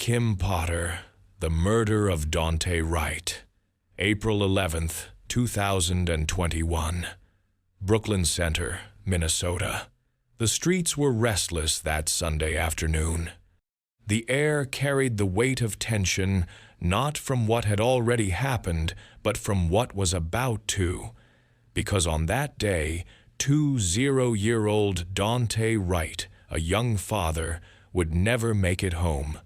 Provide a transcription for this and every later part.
Kim Potter, The Murder of Daunte Wright. April 11th, 2021. Brooklyn Center, Minnesota. The streets were restless that Sunday afternoon. The air carried the weight of tension, not from what had already happened, but from what was about to. Because on that day, 20-year-old Daunte Wright, a young father, would never make it home.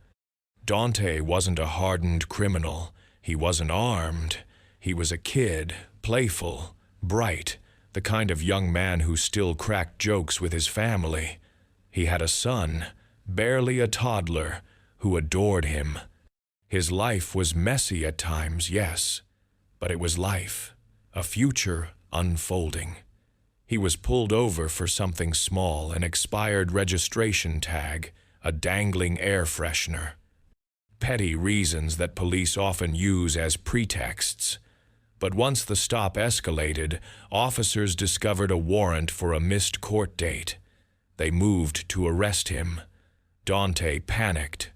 Daunte wasn't a hardened criminal. He wasn't armed. He was a kid, playful, bright, the kind of young man who still cracked jokes with his family. He had a son, barely a toddler, who adored him. His life was messy at times, yes, but it was life, a future unfolding. He was pulled over for something small, an expired registration tag, a dangling air freshener. Petty reasons that police often use as pretexts. But once the stop escalated, officers discovered a warrant for a missed court date. They moved to arrest him. Daunte panicked.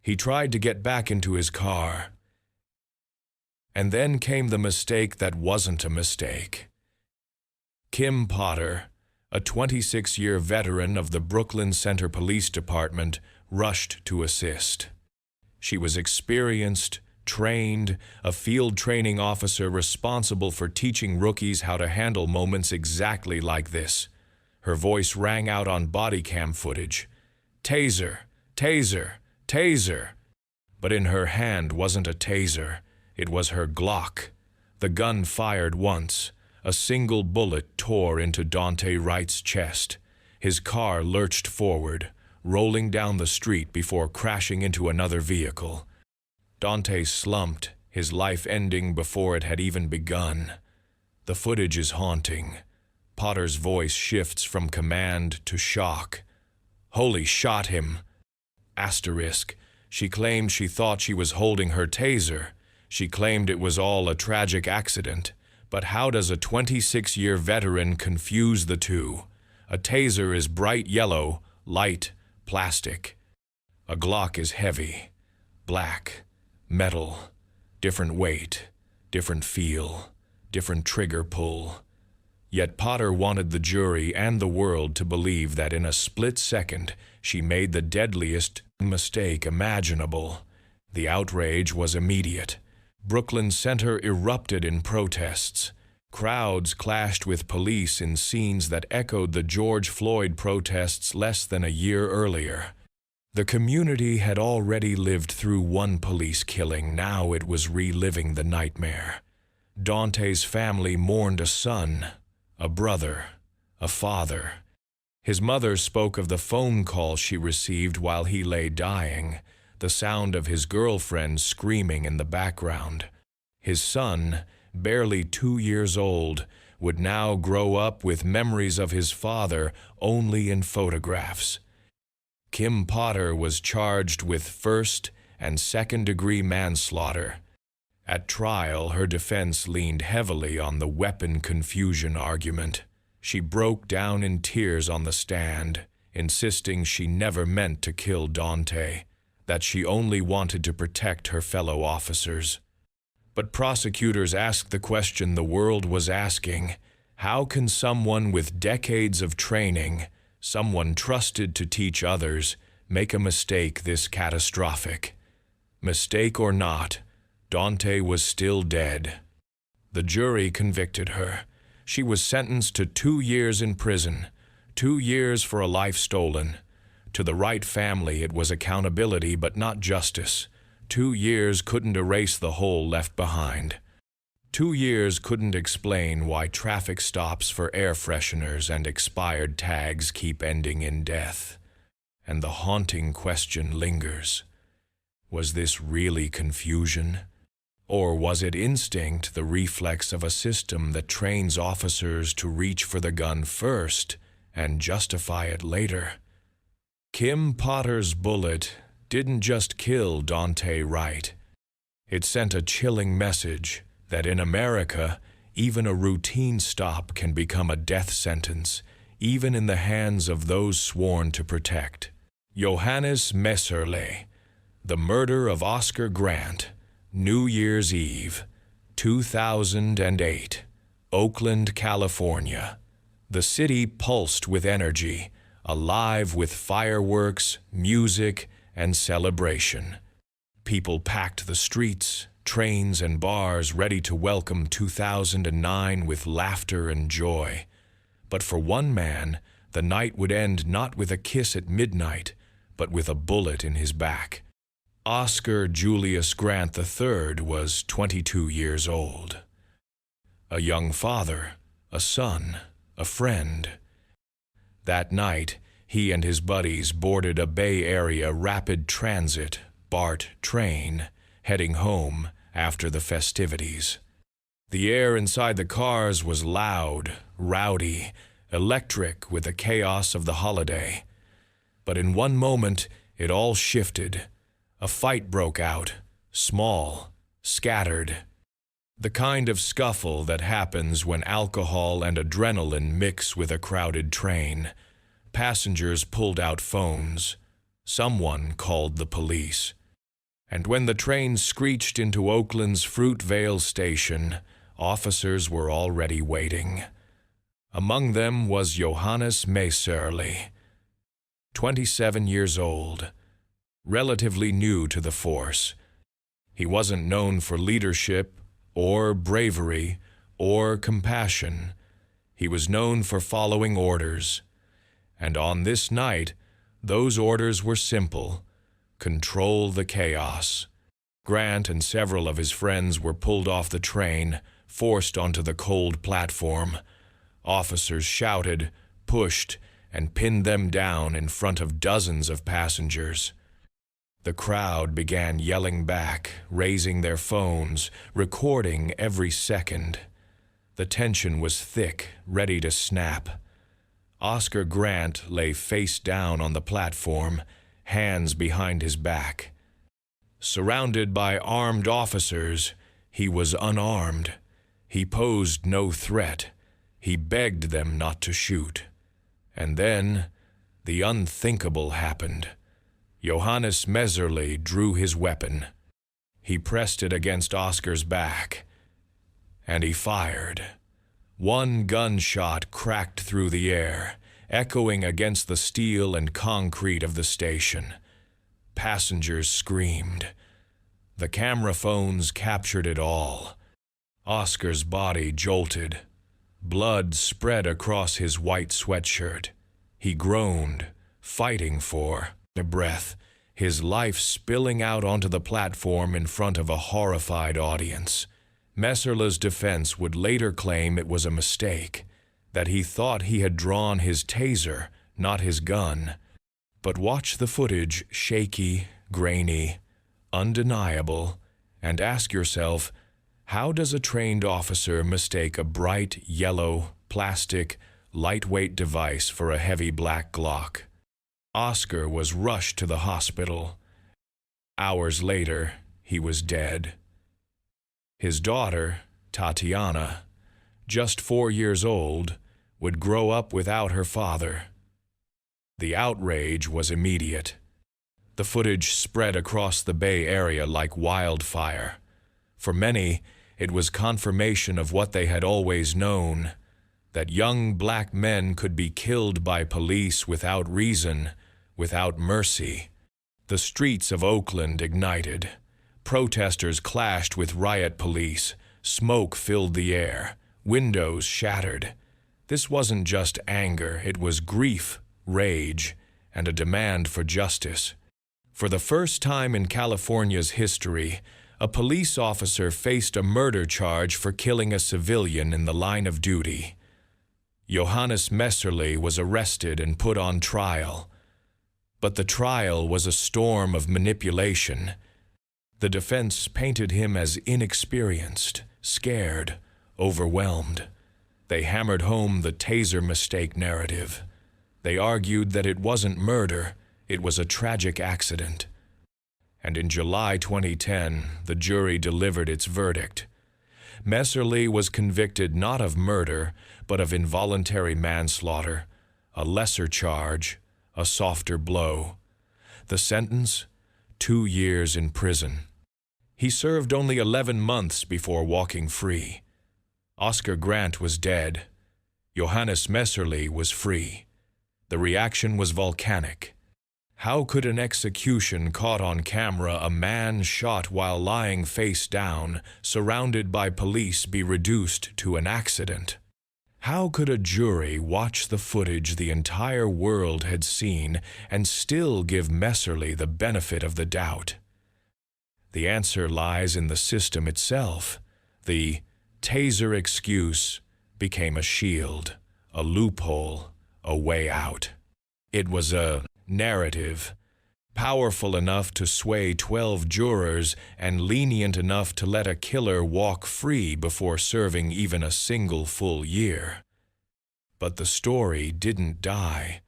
He tried to get back into his car. And then came the mistake that wasn't a mistake. Kim Potter, a 26-year veteran of the Brooklyn Center Police Department, rushed to assist. She was experienced, trained, a field training officer responsible for teaching rookies how to handle moments exactly like this. Her voice rang out on body cam footage. "Taser, taser, taser." But in her hand wasn't a taser. It was her Glock. The gun fired once. A single bullet tore into Daunte Wright's chest. His car lurched forward, rolling down the street before crashing into another vehicle. Daunte slumped, his life ending before it had even begun. The footage is haunting. Potter's voice shifts from command to shock. "Holy shot him!" Asterisk. She claimed she thought she was holding her taser. She claimed it was all a tragic accident. But how does a 26-year veteran confuse the two? A taser is bright yellow, light, plastic. A Glock is heavy, black, metal, different weight, different feel, different trigger pull. Yet Potter wanted the jury and the world to believe that in a split second she made the deadliest mistake imaginable. The outrage was immediate. Brooklyn Center erupted in protests. Crowds clashed with police in scenes that echoed the George Floyd protests less than a year earlier. The community had already lived through one police killing. Now it was reliving the nightmare. Daunte's family mourned a son, a brother, a father. His mother spoke of the phone call she received while he lay dying, the sound of his girlfriend screaming in the background. His son, barely 2 years old, would now grow up with memories of his father only in photographs. Kim Potter was charged with first- and second-degree manslaughter. At trial, her defense leaned heavily on the weapon confusion argument. She broke down in tears on the stand, insisting she never meant to kill Daunte, that she only wanted to protect her fellow officers. But prosecutors asked the question the world was asking: how can someone with decades of training, someone trusted to teach others, make a mistake this catastrophic? Mistake or not, Daunte was still dead. The jury convicted her. She was sentenced to 2 years in prison, 2 years for a life stolen. To the Wright family, it was accountability but not justice. 2 years couldn't erase the hole left behind. 2 years couldn't explain why traffic stops for air fresheners and expired tags keep ending in death. And the haunting question lingers. Was this really confusion? Or was it instinct, the reflex of a system that trains officers to reach for the gun first and justify it later? Kim Potter's bullet didn't just kill Daunte Wright. It sent a chilling message that in America, even a routine stop can become a death sentence, even in the hands of those sworn to protect. Johannes Messerle, The murder of Oscar Grant, New Year's Eve, 2008, Oakland, California. The city pulsed with energy, alive with fireworks, music, and celebration. People packed the streets, trains, and bars ready to welcome 2009 with laughter and joy. But for one man, the night would end not with a kiss at midnight, but with a bullet in his back. Oscar Julius Grant III was 22 years old. A young father, a son, a friend. That night, he and his buddies boarded a Bay Area rapid transit BART train, heading home after the festivities. The air inside the cars was loud, rowdy, electric with the chaos of the holiday. But in one moment, it all shifted. A fight broke out, small, scattered. The kind of scuffle that happens when alcohol and adrenaline mix with a crowded train. Passengers pulled out phones. Someone called the police. And when the train screeched into Oakland's Fruitvale station, officers were already waiting. Among them was Johannes Messerli, 27 years old, relatively new to the force. He wasn't known for leadership or bravery or compassion. He was known for following orders. And on this night, those orders were simple: control the chaos. Grant and several of his friends were pulled off the train, forced onto the cold platform. Officers shouted, pushed, and pinned them down in front of dozens of passengers. The crowd began yelling back, raising their phones, recording every second. The tension was thick, ready to snap. Oscar Grant lay face down on the platform, hands behind his back. Surrounded by armed officers, he was unarmed. He posed no threat. He begged them not to shoot. And then, the unthinkable happened. Johannes Messerli drew his weapon. He pressed it against Oscar's back, and he fired. One gunshot cracked through the air, echoing against the steel and concrete of the station. Passengers screamed. The camera phones captured it all. Oscar's body jolted. Blood spread across his white sweatshirt. He groaned, fighting for a breath, his life spilling out onto the platform in front of a horrified audience. Messerli's defense would later claim it was a mistake, that he thought he had drawn his taser, not his gun. But watch the footage, shaky, grainy, undeniable, and ask yourself, how does a trained officer mistake a bright yellow, plastic, lightweight device for a heavy black Glock? Oscar was rushed to the hospital. Hours later, he was dead. His daughter, Tatiana, just 4 years old, would grow up without her father. The outrage was immediate. The footage spread across the Bay Area like wildfire. For many, it was confirmation of what they had always known, that young black men could be killed by police without reason, without mercy. The streets of Oakland ignited. Protesters clashed with riot police. Smoke filled the air. Windows shattered. This wasn't just anger, it was grief, rage, and a demand for justice. For the first time in California's history, a police officer faced a murder charge for killing a civilian in the line of duty. Johannes Messerli was arrested and put on trial. But the trial was a storm of manipulation. The defense painted him as inexperienced, scared, overwhelmed. They hammered home the taser mistake narrative. They argued that it wasn't murder, it was a tragic accident. And in July 2010, the jury delivered its verdict. Messerli was convicted not of murder, but of involuntary manslaughter, a lesser charge, a softer blow. The sentence? 2 years in prison. He served only 11 months before walking free. Oscar Grant was dead. Johannes Messerli was free. The reaction was volcanic. How could an execution caught on camera, a man shot while lying face down, surrounded by police, be reduced to an accident? How could a jury watch the footage the entire world had seen and still give Messerli the benefit of the doubt? The answer lies in the system itself. The taser excuse became a shield, a loophole, a way out. It was a narrative, powerful enough to sway 12 jurors and lenient enough to let a killer walk free before serving even a single full year. But the story didn't die.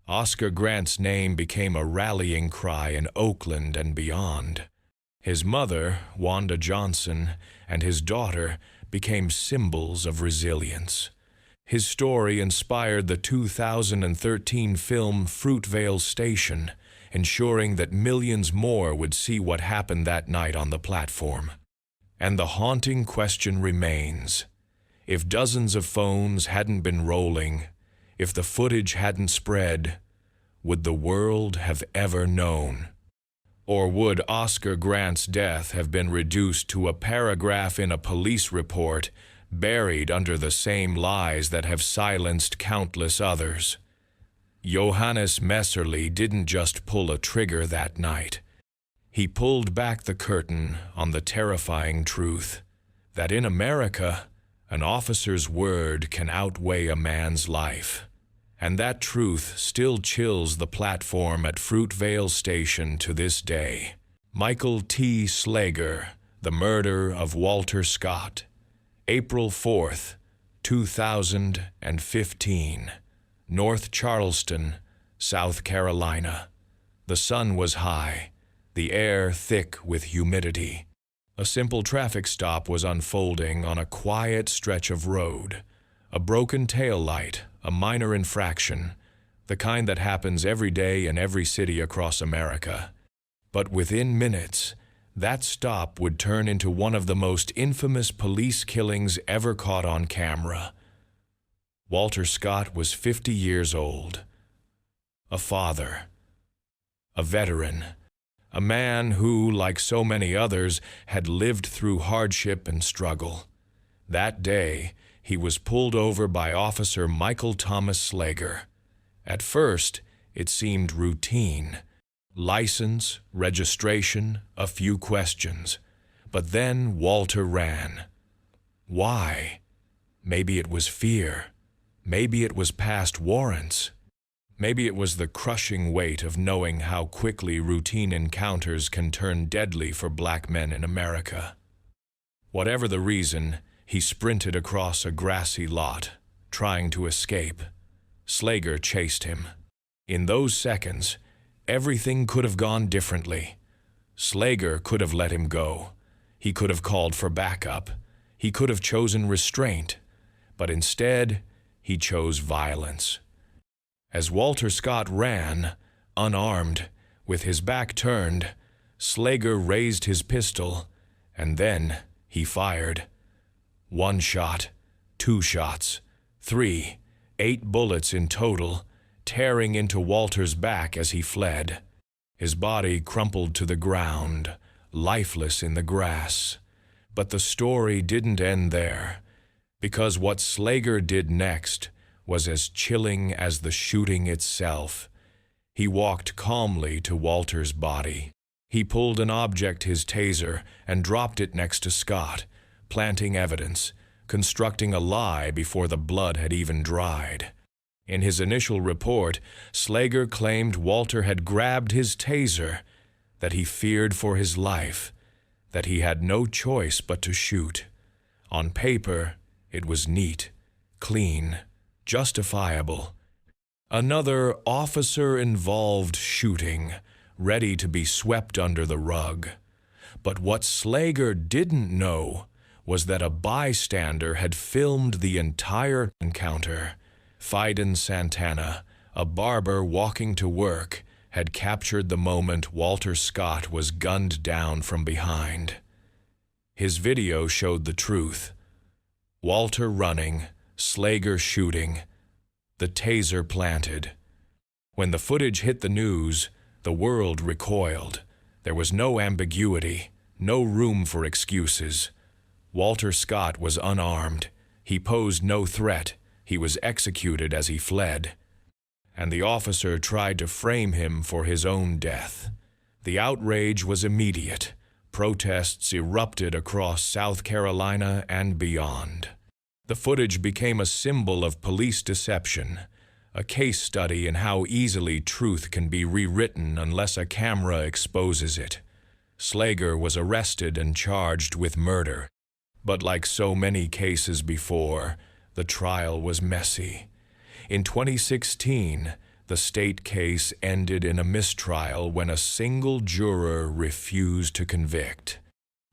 Oscar Grant's name became a rallying cry in Oakland and beyond. His mother, Wanda Johnson, and his daughter became symbols of resilience. His story inspired the 2013 film Fruitvale Station, ensuring that millions more would see what happened that night on the platform. And the haunting question remains: if dozens of phones hadn't been rolling, if the footage hadn't spread, would the world have ever known? Or would Oscar Grant's death have been reduced to a paragraph in a police report, buried under the same lies that have silenced countless others? Johannes Messerli didn't just pull a trigger that night. He pulled back the curtain on the terrifying truth that in America, an officer's word can outweigh a man's life. And that truth still chills the platform at Fruitvale Station to this day. Michael T. Slager, the murder of Walter Scott. April 4th, 2015, North Charleston, South Carolina. The sun was high, the air thick with humidity. A simple traffic stop was unfolding on a quiet stretch of road. A broken tail light, a minor infraction, the kind that happens every day in every city across America. But within minutes, that stop would turn into one of the most infamous police killings ever caught on camera. Walter Scott was 50 years old, a father, a veteran, a man who, like so many others, had lived through hardship and struggle. That day, he was pulled over by Officer Michael Thomas Slager. At first, it seemed routine. License, registration, a few questions. But then Walter ran. Why? Maybe it was fear. Maybe it was past warrants. Maybe it was the crushing weight of knowing how quickly routine encounters can turn deadly for black men in America. Whatever the reason, he sprinted across a grassy lot, trying to escape. Slager chased him. In those seconds, everything could have gone differently. Slager could have let him go. He could have called for backup. He could have chosen restraint. But instead, he chose violence. As Walter Scott ran, unarmed, with his back turned, Slager raised his pistol, and then he fired. 1 shot, 2 shots, 3, 8 bullets in total, tearing into Walter's back as he fled. His body crumpled to the ground, lifeless in the grass. But the story didn't end there, because what Slager did next was as chilling as the shooting itself. He walked calmly to Walter's body. He pulled an object, his taser, and dropped it next to Scott, planting evidence, constructing a lie before the blood had even dried. In his initial report, Slager claimed Walter had grabbed his taser, that he feared for his life, that he had no choice but to shoot. On paper, it was neat, clean, justifiable. Another officer-involved shooting, ready to be swept under the rug. But what Slager didn't know was that a bystander had filmed the entire encounter. Fiden Santana, a barber walking to work, had captured the moment Walter Scott was gunned down from behind. His video showed the truth. Walter running, Slager shooting, the taser planted. When the footage hit the news, the world recoiled. There was no ambiguity, no room for excuses. Walter Scott was unarmed. He posed no threat. He was executed as he fled. And the officer tried to frame him for his own death. The outrage was immediate. Protests erupted across South Carolina and beyond. The footage became a symbol of police deception, a case study in how easily truth can be rewritten unless a camera exposes it. Slager was arrested and charged with murder. But like so many cases before, the trial was messy. In 2016, the state case ended in a mistrial when a single juror refused to convict.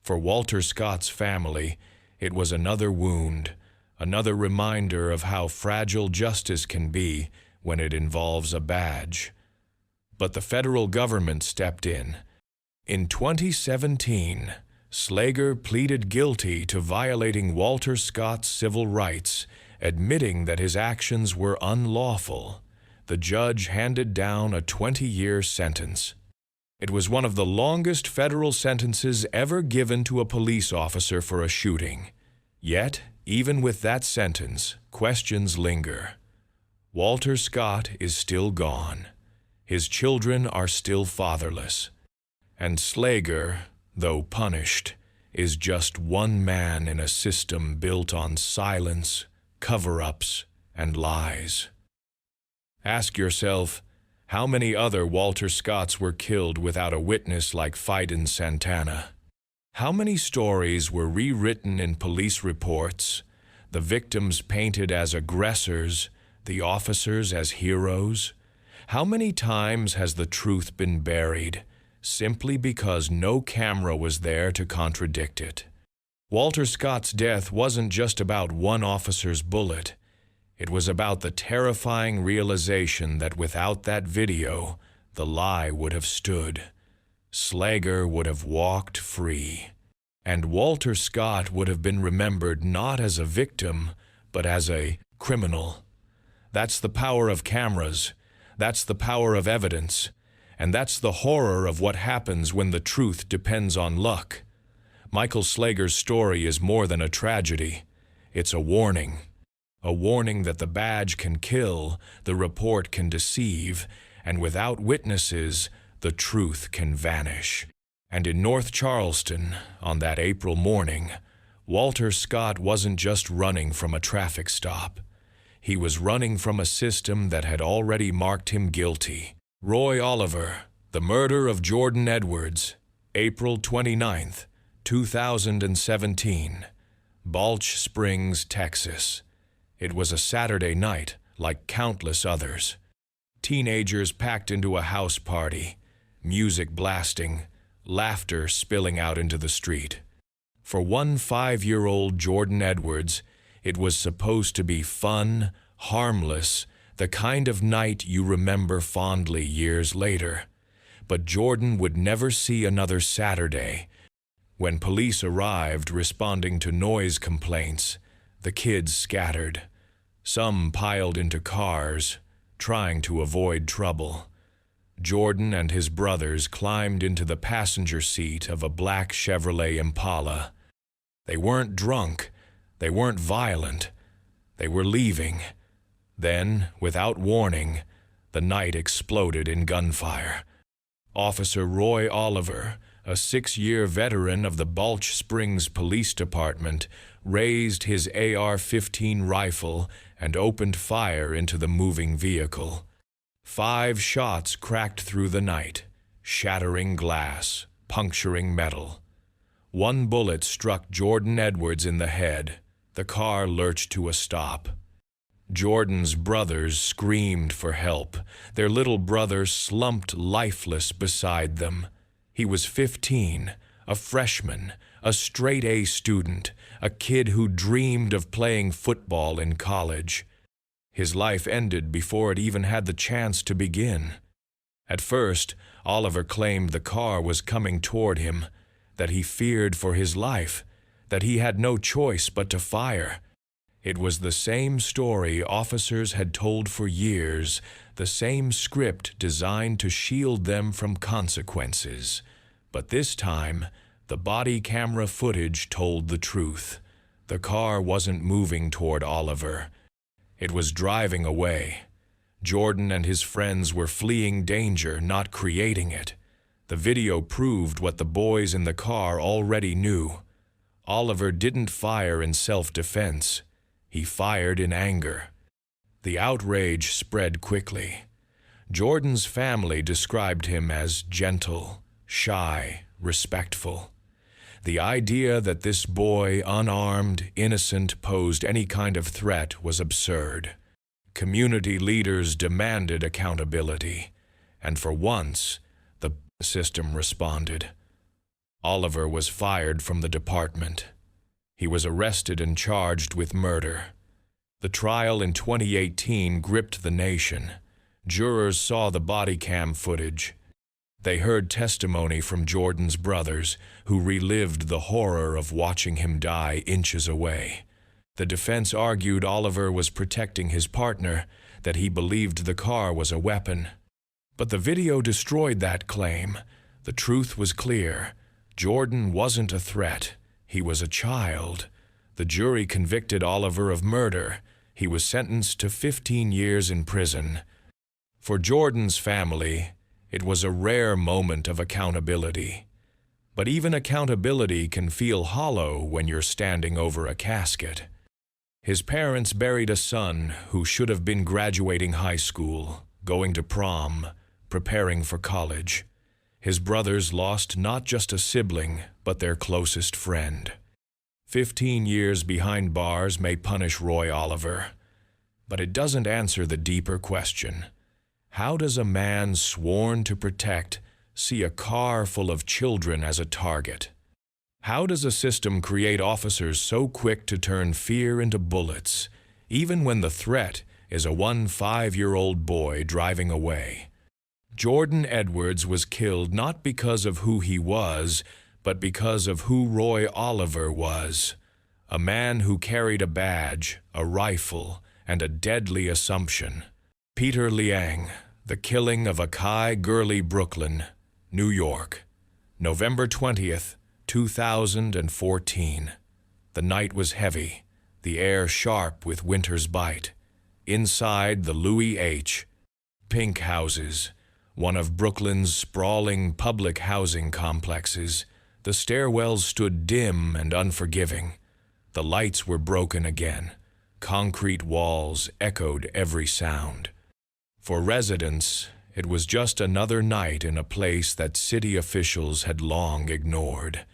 For Walter Scott's family, it was another wound, another reminder of how fragile justice can be when it involves a badge. But the federal government stepped in. In 2017, Slager pleaded guilty to violating Walter Scott's civil rights, admitting that his actions were unlawful. The judge handed down a 20-year sentence. It was one of the longest federal sentences ever given to a police officer for a shooting. Yet, even with that sentence, questions linger. Walter Scott is still gone. His children are still fatherless. And Slager, though punished, is just one man in a system built on silence, cover-ups, and lies. Ask yourself, how many other Walter Scotts were killed without a witness like Fiden Santana? How many stories were rewritten in police reports, the victims painted as aggressors, the officers as heroes? How many times has the truth been buried, simply because no camera was there to contradict it? Walter Scott's death wasn't just about one officer's bullet. It was about the terrifying realization that without that video, the lie would have stood. Slager would have walked free. And Walter Scott would have been remembered not as a victim, but as a criminal. That's the power of cameras. That's the power of evidence. And that's the horror of what happens when the truth depends on luck. Michael Slager's story is more than a tragedy. It's a warning. A warning that the badge can kill, the report can deceive, and without witnesses, the truth can vanish. And in North Charleston, on that April morning, Walter Scott wasn't just running from a traffic stop. He was running from a system that had already marked him guilty. Roy Oliver, the murder of Jordan Edwards, April 29th, 2017, Balch Springs, Texas. It was a Saturday night, like countless others. Teenagers packed into a house party, music blasting, laughter spilling out into the street. For one 5-year-old Jordan Edwards, it was supposed to be fun, harmless, the kind of night you remember fondly years later. But Jordan would never see another Saturday. When police arrived responding to noise complaints, the kids scattered. Some piled into cars, trying to avoid trouble. Jordan and his brothers climbed into the passenger seat of a black Chevrolet Impala. They weren't drunk. They weren't violent. They were leaving. Then, without warning, the night exploded in gunfire. Officer Roy Oliver, a 6-year veteran of the Balch Springs Police Department, raised his AR-15 rifle and opened fire into the moving vehicle. 5 shots cracked through the night, shattering glass, puncturing metal. One bullet struck Jordan Edwards in the head. The car lurched to a stop. Jordan's brothers screamed for help. Their little brother slumped lifeless beside them. He was 15, a freshman, a straight-A student, a kid who dreamed of playing football in college. His life ended before it even had the chance to begin. At first, Oliver claimed the car was coming toward him, that he feared for his life, that he had no choice but to fire. It was the same story officers had told for years, the same script designed to shield them from consequences. But this time, the body camera footage told the truth. The car wasn't moving toward Oliver. It was driving away. Jordan and his friends were fleeing danger, not creating it. The video proved what the boys in the car already knew. Oliver didn't fire in self-defense. He fired in anger. The outrage spread quickly. Jordan's family described him as gentle, shy, respectful. The idea that this boy, unarmed, innocent, posed any kind of threat was absurd. Community leaders demanded accountability, and for once, the system responded. Oliver was fired from the department. He was arrested and charged with murder. The trial in 2018 gripped the nation. Jurors saw the body cam footage. They heard testimony from Jordan's brothers, who relived the horror of watching him die inches away. The defense argued Oliver was protecting his partner, that he believed the car was a weapon. But the video destroyed that claim. The truth was clear. Jordan wasn't a threat. He was a child. The jury convicted Oliver of murder. He was sentenced to 15 years in prison. For Jordan's family, it was a rare moment of accountability. But even accountability can feel hollow when you're standing over a casket. His parents buried a son who should have been graduating high school, going to prom, preparing for college. His brothers lost not just a sibling, but their closest friend. 15 years behind bars may punish Roy Oliver, but it doesn't answer the deeper question. How does a man sworn to protect see a car full of children as a target? How does a system create officers so quick to turn fear into bullets, even when the threat is a 5-year-old boy driving away? Jordan Edwards was killed not because of who he was, but because of who Roy Oliver was. A man who carried a badge, a rifle, and a deadly assumption. Peter Liang, The Killing of Akai Gurley, Brooklyn, New York, November 20th, 2014. The night was heavy, the air sharp with winter's bite. Inside the Louis H. Pink houses, one of Brooklyn's sprawling public housing complexes, the stairwells stood dim and unforgiving. The lights were broken again. Concrete walls echoed every sound. For residents, it was just another night in a place that city officials had long ignored.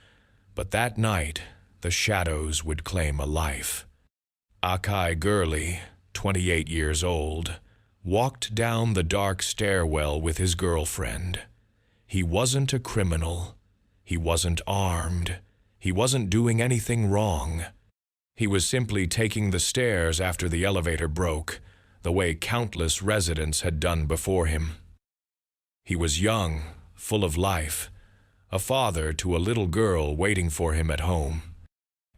But that night, the shadows would claim a life. Akai Gurley, 28 years old, walked down the dark stairwell with his girlfriend. He wasn't a criminal. He wasn't armed. He wasn't doing anything wrong. He was simply taking the stairs after the elevator broke, the way countless residents had done before him. He was young, full of life, a father to a little girl waiting for him at home.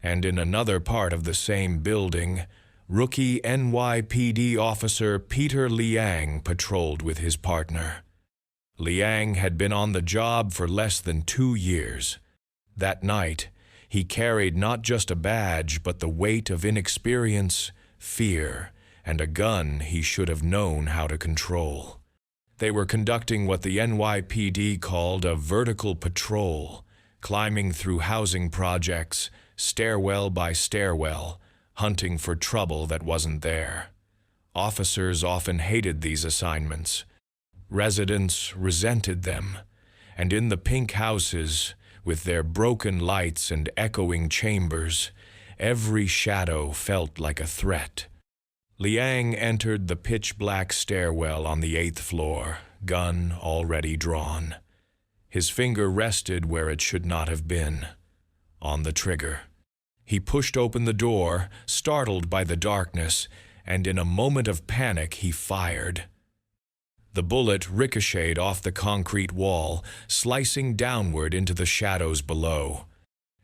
And in another part of the same building, rookie NYPD officer Peter Liang patrolled with his partner. Liang had been on the job for less than 2 years. That night, he carried not just a badge, but the weight of inexperience, fear, and a gun he should have known how to control. They were conducting what the NYPD called a vertical patrol, climbing through housing projects, stairwell by stairwell, hunting for trouble that wasn't there. Officers often hated these assignments. Residents resented them, and in the pink houses, with their broken lights and echoing chambers, every shadow felt like a threat. Liang entered the pitch-black stairwell on the 8th floor, gun already drawn. His finger rested where it should not have been, on the trigger. He pushed open the door, startled by the darkness, and in a moment of panic he fired. The bullet ricocheted off the concrete wall, slicing downward into the shadows below.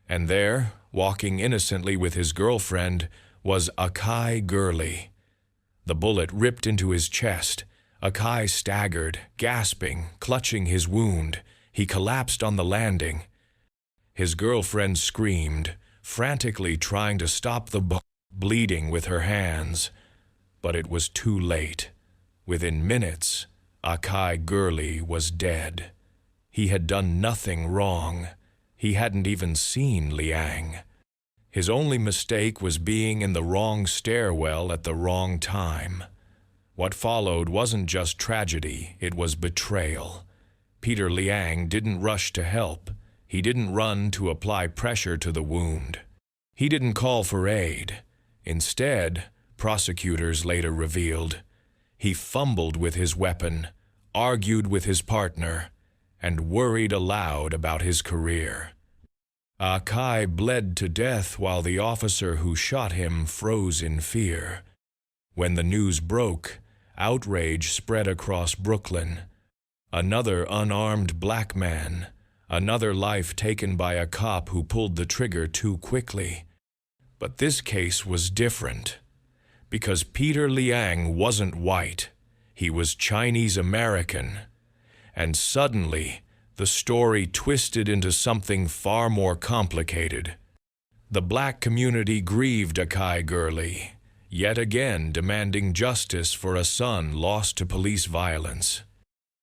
And there, walking innocently with his girlfriend, was Akai Gurley. The bullet ripped into his chest. Akai staggered, gasping, clutching his wound. He collapsed on the landing. His girlfriend screamed, frantically trying to stop the bleeding with her hands. But it was too late. Within minutes, Akai Gurley was dead. He had done nothing wrong. He hadn't even seen Liang. His only mistake was being in the wrong stairwell at the wrong time. What followed wasn't just tragedy, it was betrayal. Peter Liang didn't rush to help. He didn't run to apply pressure to the wound. He didn't call for aid. Instead, prosecutors later revealed, he fumbled with his weapon, argued with his partner, and worried aloud about his career. Akai bled to death while the officer who shot him froze in fear. When the news broke, outrage spread across Brooklyn. Another unarmed black man, another life taken by a cop who pulled the trigger too quickly. But this case was different. Because Peter Liang wasn't white, he was Chinese American. And suddenly, the story twisted into something far more complicated. The black community grieved Akai Gurley, yet again demanding justice for a son lost to police violence.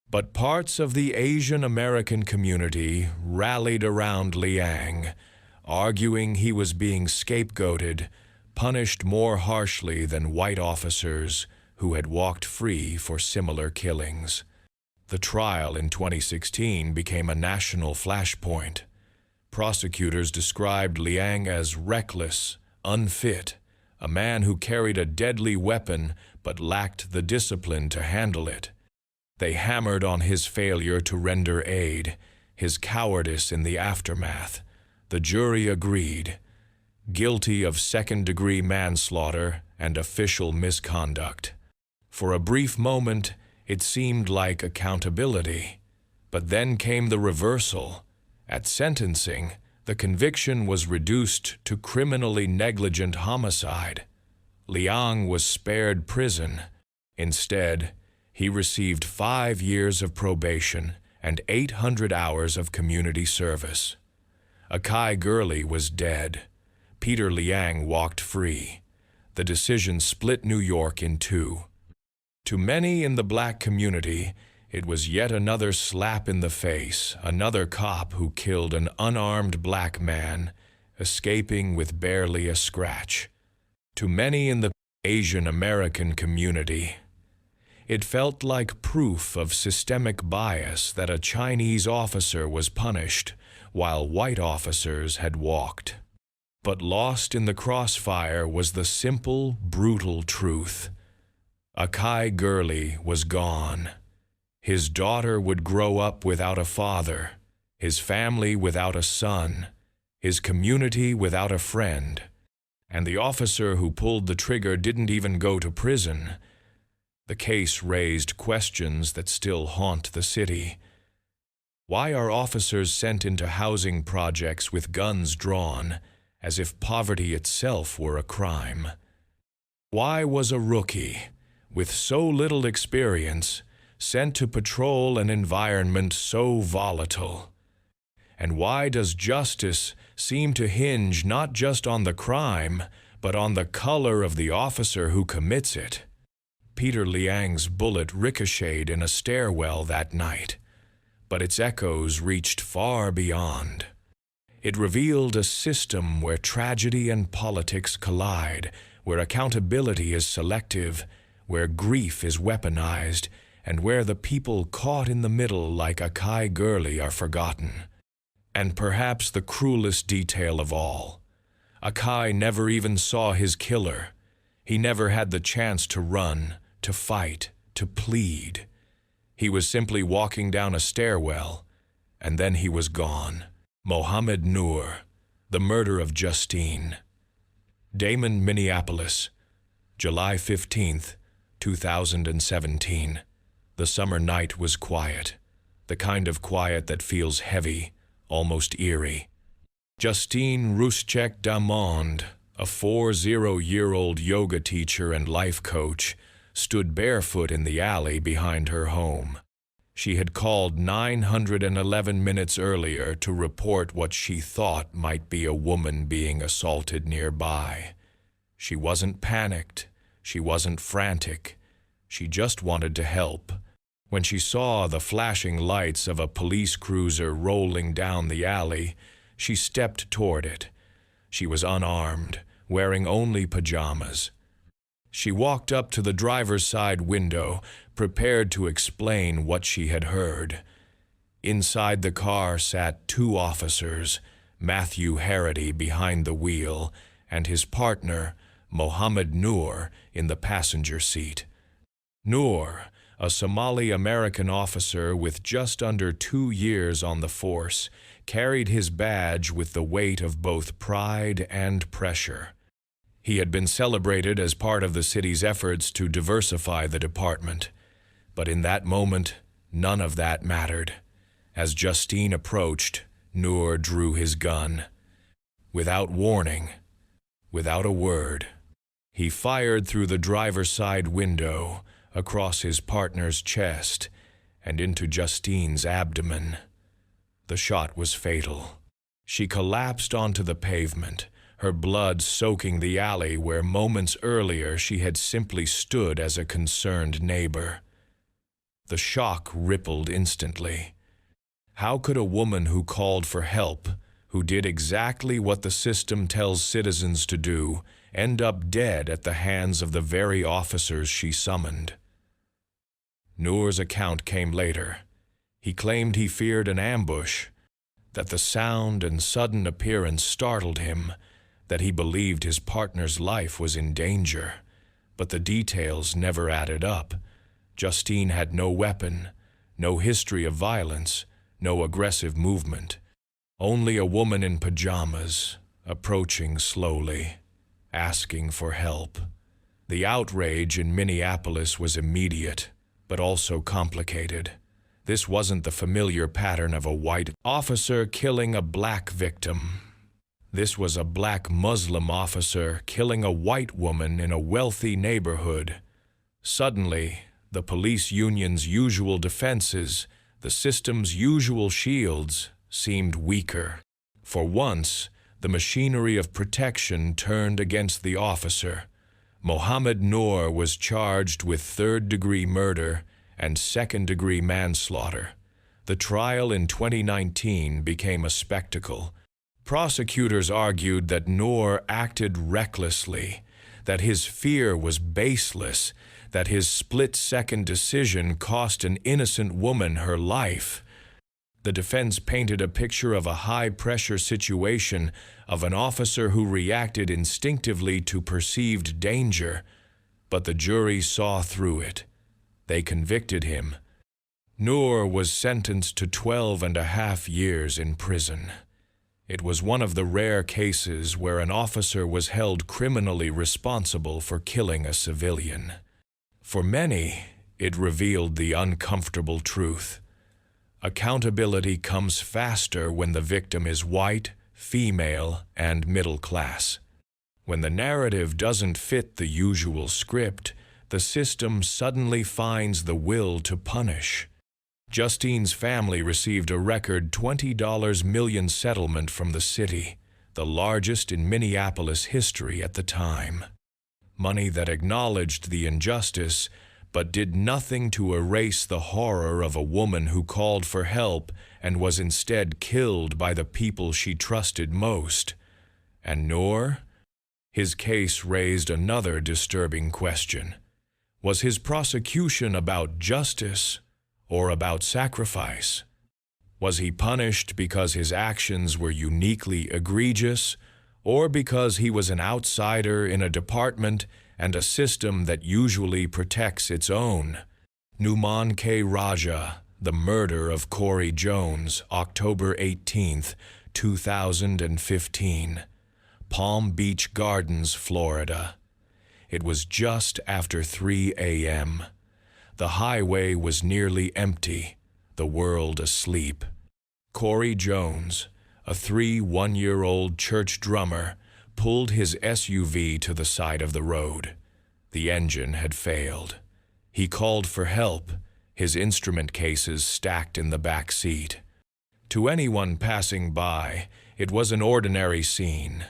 But parts of the Asian American community rallied around Liang, arguing he was being scapegoated, punished more harshly than white officers who had walked free for similar killings. The trial in 2016 became a national flashpoint. Prosecutors described Liang as reckless, unfit, a man who carried a deadly weapon but lacked the discipline to handle it. They hammered on his failure to render aid, his cowardice in the aftermath. The jury agreed, guilty of second-degree manslaughter and official misconduct. For a brief moment, it seemed like accountability. But then came the reversal. At sentencing, the conviction was reduced to criminally negligent homicide. Liang was spared prison. Instead, he received 5 years of probation and 800 hours of community service. Akai Gurley was dead. Peter Liang walked free. The decision split New York in two. To many in the black community, it was yet another slap in the face, another cop who killed an unarmed black man, escaping with barely a scratch. To many in the Asian American community, it felt like proof of systemic bias that a Chinese officer was punished while white officers had walked. But lost in the crossfire was the simple, brutal truth. Akai Gurley was gone. His daughter would grow up without a father, his family without a son, his community without a friend. And the officer who pulled the trigger didn't even go to prison. The case raised questions that still haunt the city. Why are officers sent into housing projects with guns drawn, as if poverty itself were a crime? Why was a rookie, with so little experience, sent to patrol an environment so volatile? And why does justice seem to hinge not just on the crime, but on the color of the officer who commits it? Peter Liang's bullet ricocheted in a stairwell that night, but its echoes reached far beyond. It revealed a system where tragedy and politics collide, where accountability is selective, where grief is weaponized, and where the people caught in the middle like Akai Gurley are forgotten. And perhaps the cruelest detail of all, Akai never even saw his killer. He never had the chance to run, to fight, to plead. He was simply walking down a stairwell, and then he was gone. Mohammed Noor, The Murder of Justine. Damon, Minneapolis, July 15, 2017. The summer night was quiet, the kind of quiet that feels heavy, almost eerie. Justine Ruszczyk-Damond, a 40-year-old yoga teacher and life coach, stood barefoot in the alley behind her home. She had called 911 minutes earlier to report what she thought might be a woman being assaulted nearby. She wasn't panicked. She wasn't frantic. She just wanted to help. When she saw the flashing lights of a police cruiser rolling down the alley, she stepped toward it. She was unarmed, wearing only pajamas. She walked up to the driver's side window, prepared to explain what she had heard. Inside the car sat two officers, Matthew Harity behind the wheel, and his partner, Mohammed Noor, in the passenger seat. Noor, a Somali-American officer with just under 2 years on the force, carried his badge with the weight of both pride and pressure. He had been celebrated as part of the city's efforts to diversify the department. But in that moment, none of that mattered. As Justine approached, Noor drew his gun. Without warning, without a word, he fired through the driver's side window, across his partner's chest, and into Justine's abdomen. The shot was fatal. She collapsed onto the pavement, her blood soaking the alley where moments earlier she had simply stood as a concerned neighbor. The shock rippled instantly. How could a woman who called for help, who did exactly what the system tells citizens to do, end up dead at the hands of the very officers she summoned? Noor's account came later. He claimed he feared an ambush, that the sound and sudden appearance startled him, that he believed his partner's life was in danger. But the details never added up. Justine had no weapon, no history of violence, no aggressive movement. Only a woman in pajamas, approaching slowly, asking for help. The outrage in Minneapolis was immediate, but also complicated. This wasn't the familiar pattern of a white officer killing a black victim. This was a black Muslim officer killing a white woman in a wealthy neighborhood. Suddenly, the police union's usual defenses, the system's usual shields, seemed weaker. For once, the machinery of protection turned against the officer. Mohammed Noor was charged with third-degree murder and second-degree manslaughter. The trial in 2019 became a spectacle. Prosecutors argued that Noor acted recklessly, that his fear was baseless, that his split-second decision cost an innocent woman her life. The defense painted a picture of a high-pressure situation, of an officer who reacted instinctively to perceived danger, but the jury saw through it. They convicted him. Noor was sentenced to 12.5 years in prison. It was one of the rare cases where an officer was held criminally responsible for killing a civilian. For many, it revealed the uncomfortable truth. Accountability comes faster when the victim is white, female, and middle class. When the narrative doesn't fit the usual script, the system suddenly finds the will to punish. Justine's family received a record $20 million settlement from the city, the largest in Minneapolis history at the time. Money that acknowledged the injustice, but did nothing to erase the horror of a woman who called for help and was instead killed by the people she trusted most. And Noor? His case raised another disturbing question. Was his prosecution about justice or about sacrifice? Was he punished because his actions were uniquely egregious, or because he was an outsider in a department and a system that usually protects its own? Numan K. Raja, The Murder of Corey Jones, October 18, 2015. Palm Beach Gardens, Florida. It was just after 3 a.m. The highway was nearly empty, the world asleep. Corey Jones, a 1-year-old church drummer, pulled his SUV to the side of the road. The engine had failed. He called for help, his instrument cases stacked in the back seat. To anyone passing by, it was an ordinary scene.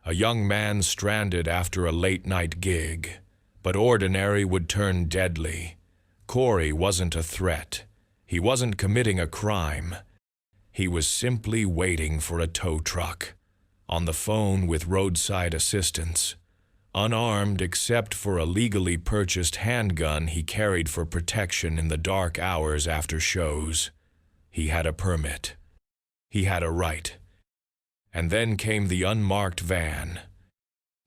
A young man stranded after a late-night gig. But ordinary would turn deadly. Corey wasn't a threat. He wasn't committing a crime. He was simply waiting for a tow truck, on the phone with roadside assistance, unarmed except for a legally purchased handgun he carried for protection in the dark hours after shows. He had a permit. He had a right. And then came the unmarked van.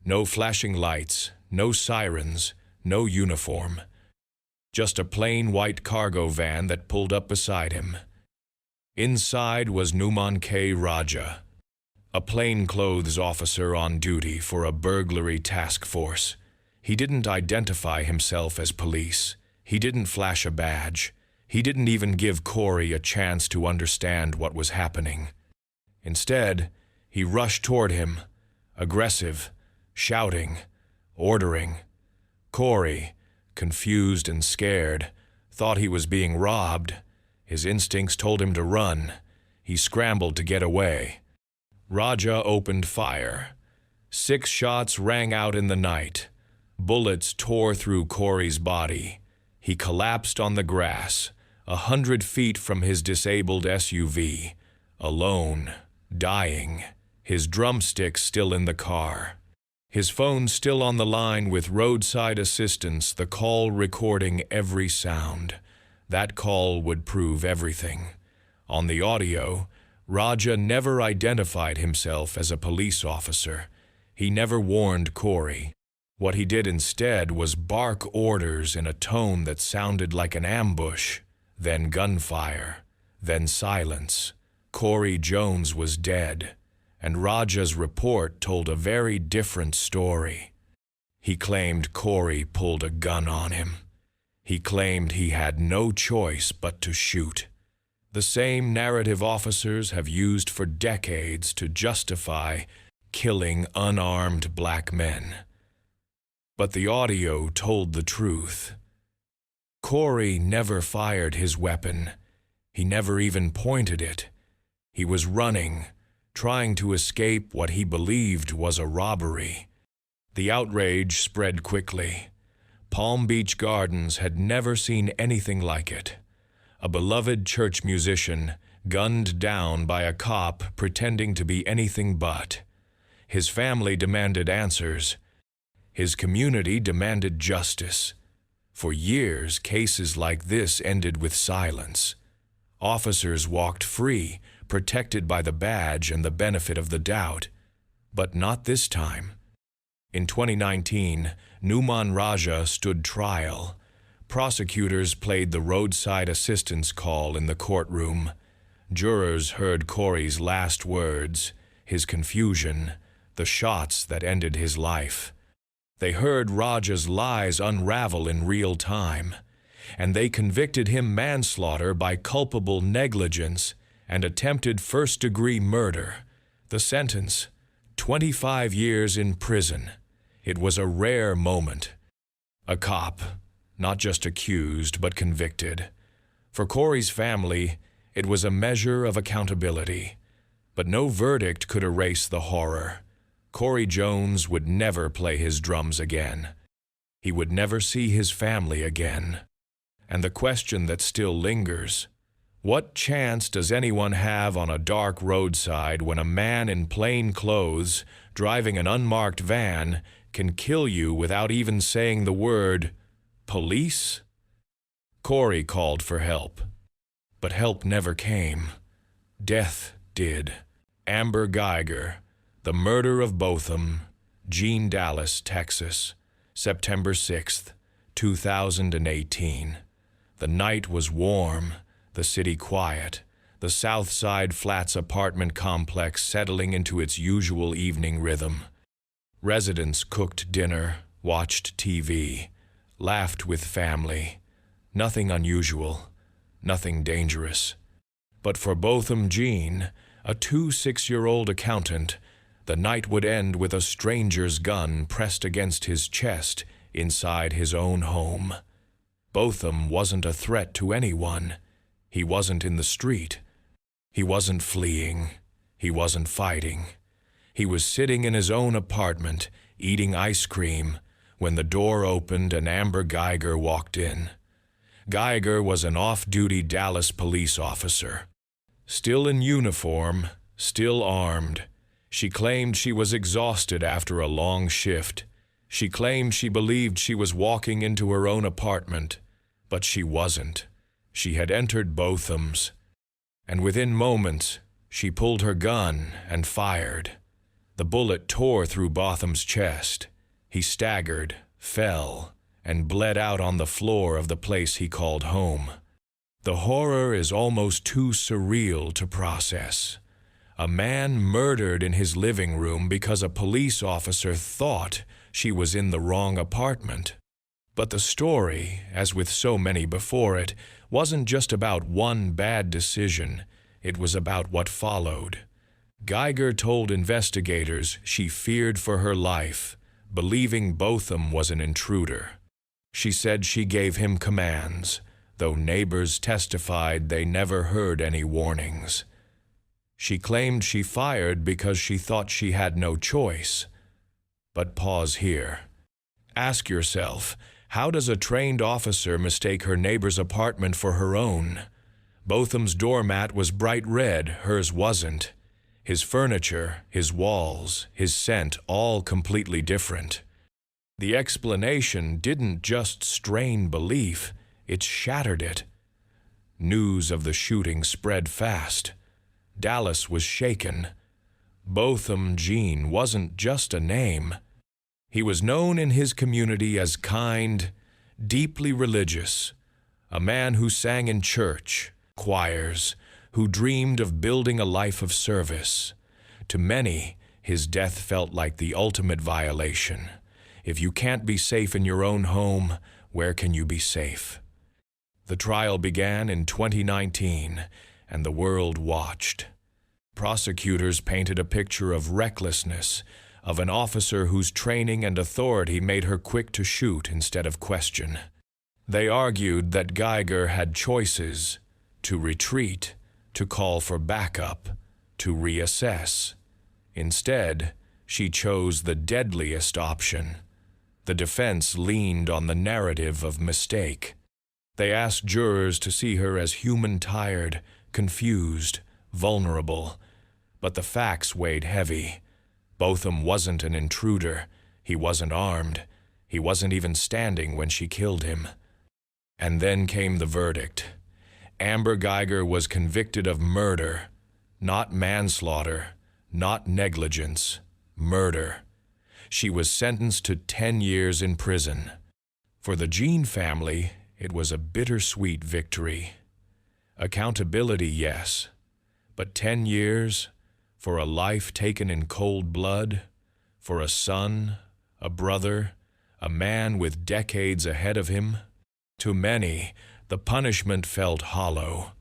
No flashing lights, no sirens, no uniform. Just a plain white cargo van that pulled up beside him. Inside was Numan K. Raja, a plainclothes officer on duty for a burglary task force. He didn't identify himself as police. He didn't flash a badge. He didn't even give Corey a chance to understand what was happening. Instead, he rushed toward him, aggressive, shouting, ordering. Corey, confused and scared, thought he was being robbed. His instincts told him to run. He scrambled to get away. Raja opened fire. 6 shots rang out in the night. Bullets tore through Corey's body. He collapsed on the grass, 100 feet from his disabled SUV, alone, dying, his drumsticks still in the car. His phone still on the line with roadside assistance, the call recording every sound. That call would prove everything. On the audio, Raja never identified himself as a police officer. He never warned Corey. What he did instead was bark orders in a tone that sounded like an ambush, then gunfire, then silence. Corey Jones was dead, and Raja's report told a very different story. He claimed Corey pulled a gun on him. He claimed he had no choice but to shoot. The same narrative officers have used for decades to justify killing unarmed black men. But the audio told the truth. Corey never fired his weapon. He never even pointed it. He was running, trying to escape what he believed was a robbery. The outrage spread quickly. Palm Beach Gardens had never seen anything like it. A beloved church musician gunned down by a cop pretending to be anything but. His family demanded answers. His community demanded justice. For years, cases like this ended with silence. Officers walked free, protected by the badge and the benefit of the doubt. But not this time. In 2019, Numan Raja stood trial. Prosecutors played the roadside assistance call in the courtroom. Jurors heard Corey's last words, his confusion, the shots that ended his life. They heard Raja's lies unravel in real time, and they convicted him manslaughter by culpable negligence and attempted first-degree murder. The sentence, 25 years in prison. It was a rare moment. A cop, not just accused, but convicted. For Corey's family, it was a measure of accountability. But no verdict could erase the horror. Corey Jones would never play his drums again. He would never see his family again. And the question that still lingers, what chance does anyone have on a dark roadside when a man in plain clothes, driving an unmarked van, can kill you without even saying the word, police? Corey called for help. But help never came. Death did. Amber Geiger, the murder of Botham, Jean Dallas, Texas, September 6th, 2018. The night was warm, the city quiet, the South Side Flats apartment complex settling into its usual evening rhythm. Residents cooked dinner, watched TV, laughed with family. Nothing unusual, nothing dangerous. But for Botham Jean, a 26-year-old accountant, the night would end with a stranger's gun pressed against his chest inside his own home. Botham wasn't a threat to anyone. He wasn't in the street. He wasn't fleeing. He wasn't fighting. He was sitting in his own apartment, eating ice cream, when the door opened and Amber Geiger walked in. Geiger was an off-duty Dallas police officer. Still in uniform, still armed. She claimed she was exhausted after a long shift. She claimed she believed she was walking into her own apartment, but she wasn't. She had entered Botham's, and within moments, she pulled her gun and fired. The bullet tore through Botham's chest. He staggered, fell, and bled out on the floor of the place he called home. The horror is almost too surreal to process. A man murdered in his living room because a police officer thought she was in the wrong apartment. But the story, as with so many before it, wasn't just about one bad decision. It was about what followed. Geiger told investigators she feared for her life, believing Botham was an intruder. She said she gave him commands, though neighbors testified they never heard any warnings. She claimed she fired because she thought she had no choice. But pause here. Ask yourself, how does a trained officer mistake her neighbor's apartment for her own? Botham's doormat was bright red, hers wasn't. His furniture, his walls, his scent, all completely different. The explanation didn't just strain belief, it shattered it. News of the shooting spread fast. Dallas was shaken. Botham Jean wasn't just a name. He was known in his community as kind, deeply religious, a man who sang in church, choirs, who dreamed of building a life of service. To many, his death felt like the ultimate violation. If you can't be safe in your own home, where can you be safe? The trial began in 2019, and the world watched. Prosecutors painted a picture of recklessness, of an officer whose training and authority made her quick to shoot instead of question. They argued that Geiger had choices: to retreat, to call for backup, to reassess. Instead, she chose the deadliest option. The defense leaned on the narrative of mistake. They asked jurors to see her as human, tired, confused, vulnerable. But the facts weighed heavy. Botham wasn't an intruder. He wasn't armed. He wasn't even standing when she killed him. And then came the verdict. Amber Geiger was convicted of murder, not manslaughter, not negligence, murder. She was sentenced to 10 years in prison. For the Jean family, it was a bittersweet victory. Accountability, yes, but 10 years for a life taken in cold blood, for a son, a brother, a man with decades ahead of him. To many, the punishment felt hollow.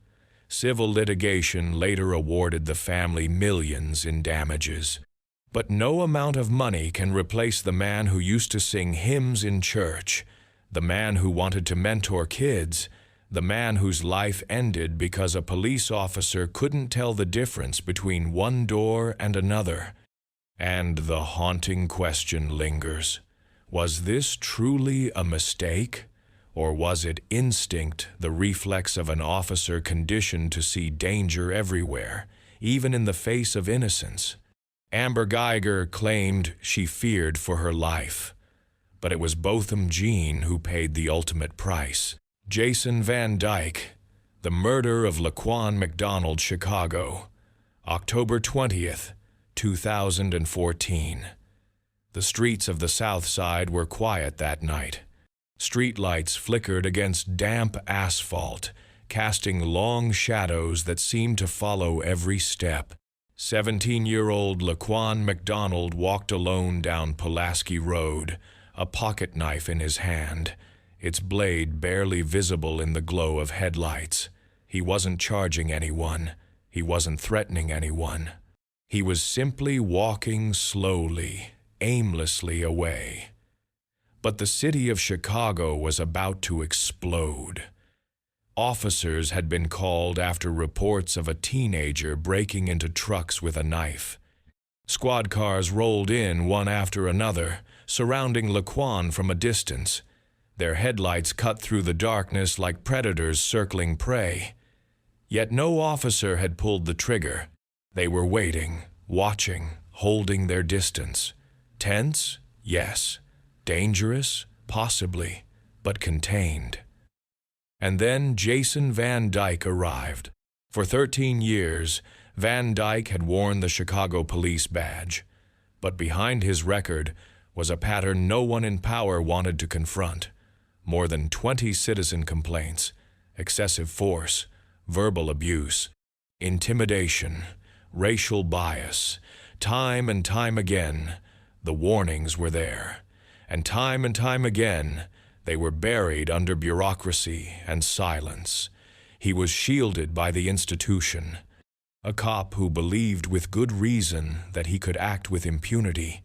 Civil litigation later awarded the family millions in damages. But no amount of money can replace the man who used to sing hymns in church, the man who wanted to mentor kids, the man whose life ended because a police officer couldn't tell the difference between one door and another. And the haunting question lingers. Was this truly a mistake? Or was it instinct, the reflex of an officer conditioned to see danger everywhere, even in the face of innocence? Amber Geiger claimed she feared for her life. But it was Botham Jean who paid the ultimate price. Jason Van Dyke, the murder of Laquan McDonald, Chicago, October 20th, 2014. The streets of the South Side were quiet that night. Streetlights flickered against damp asphalt, casting long shadows that seemed to follow every step. 17-year-old Laquan McDonald walked alone down Pulaski Road, a pocket knife in his hand, its blade barely visible in the glow of headlights. He wasn't charging anyone. He wasn't threatening anyone. He was simply walking slowly, aimlessly away. But the city of Chicago was about to explode. Officers had been called after reports of a teenager breaking into trucks with a knife. Squad cars rolled in one after another, surrounding Laquan from a distance. Their headlights cut through the darkness like predators circling prey. Yet no officer had pulled the trigger. They were waiting, watching, holding their distance. Tense? Yes. Dangerous? Possibly, but contained. And then Jason Van Dyke arrived. For 13 years, Van Dyke had worn the Chicago police badge. But behind his record was a pattern no one in power wanted to confront. More than 20 citizen complaints, excessive force, verbal abuse, intimidation, racial bias. Time and time again, the warnings were there. And time again, they were buried under bureaucracy and silence. He was shielded by the institution, a cop who believed with good reason that he could act with impunity.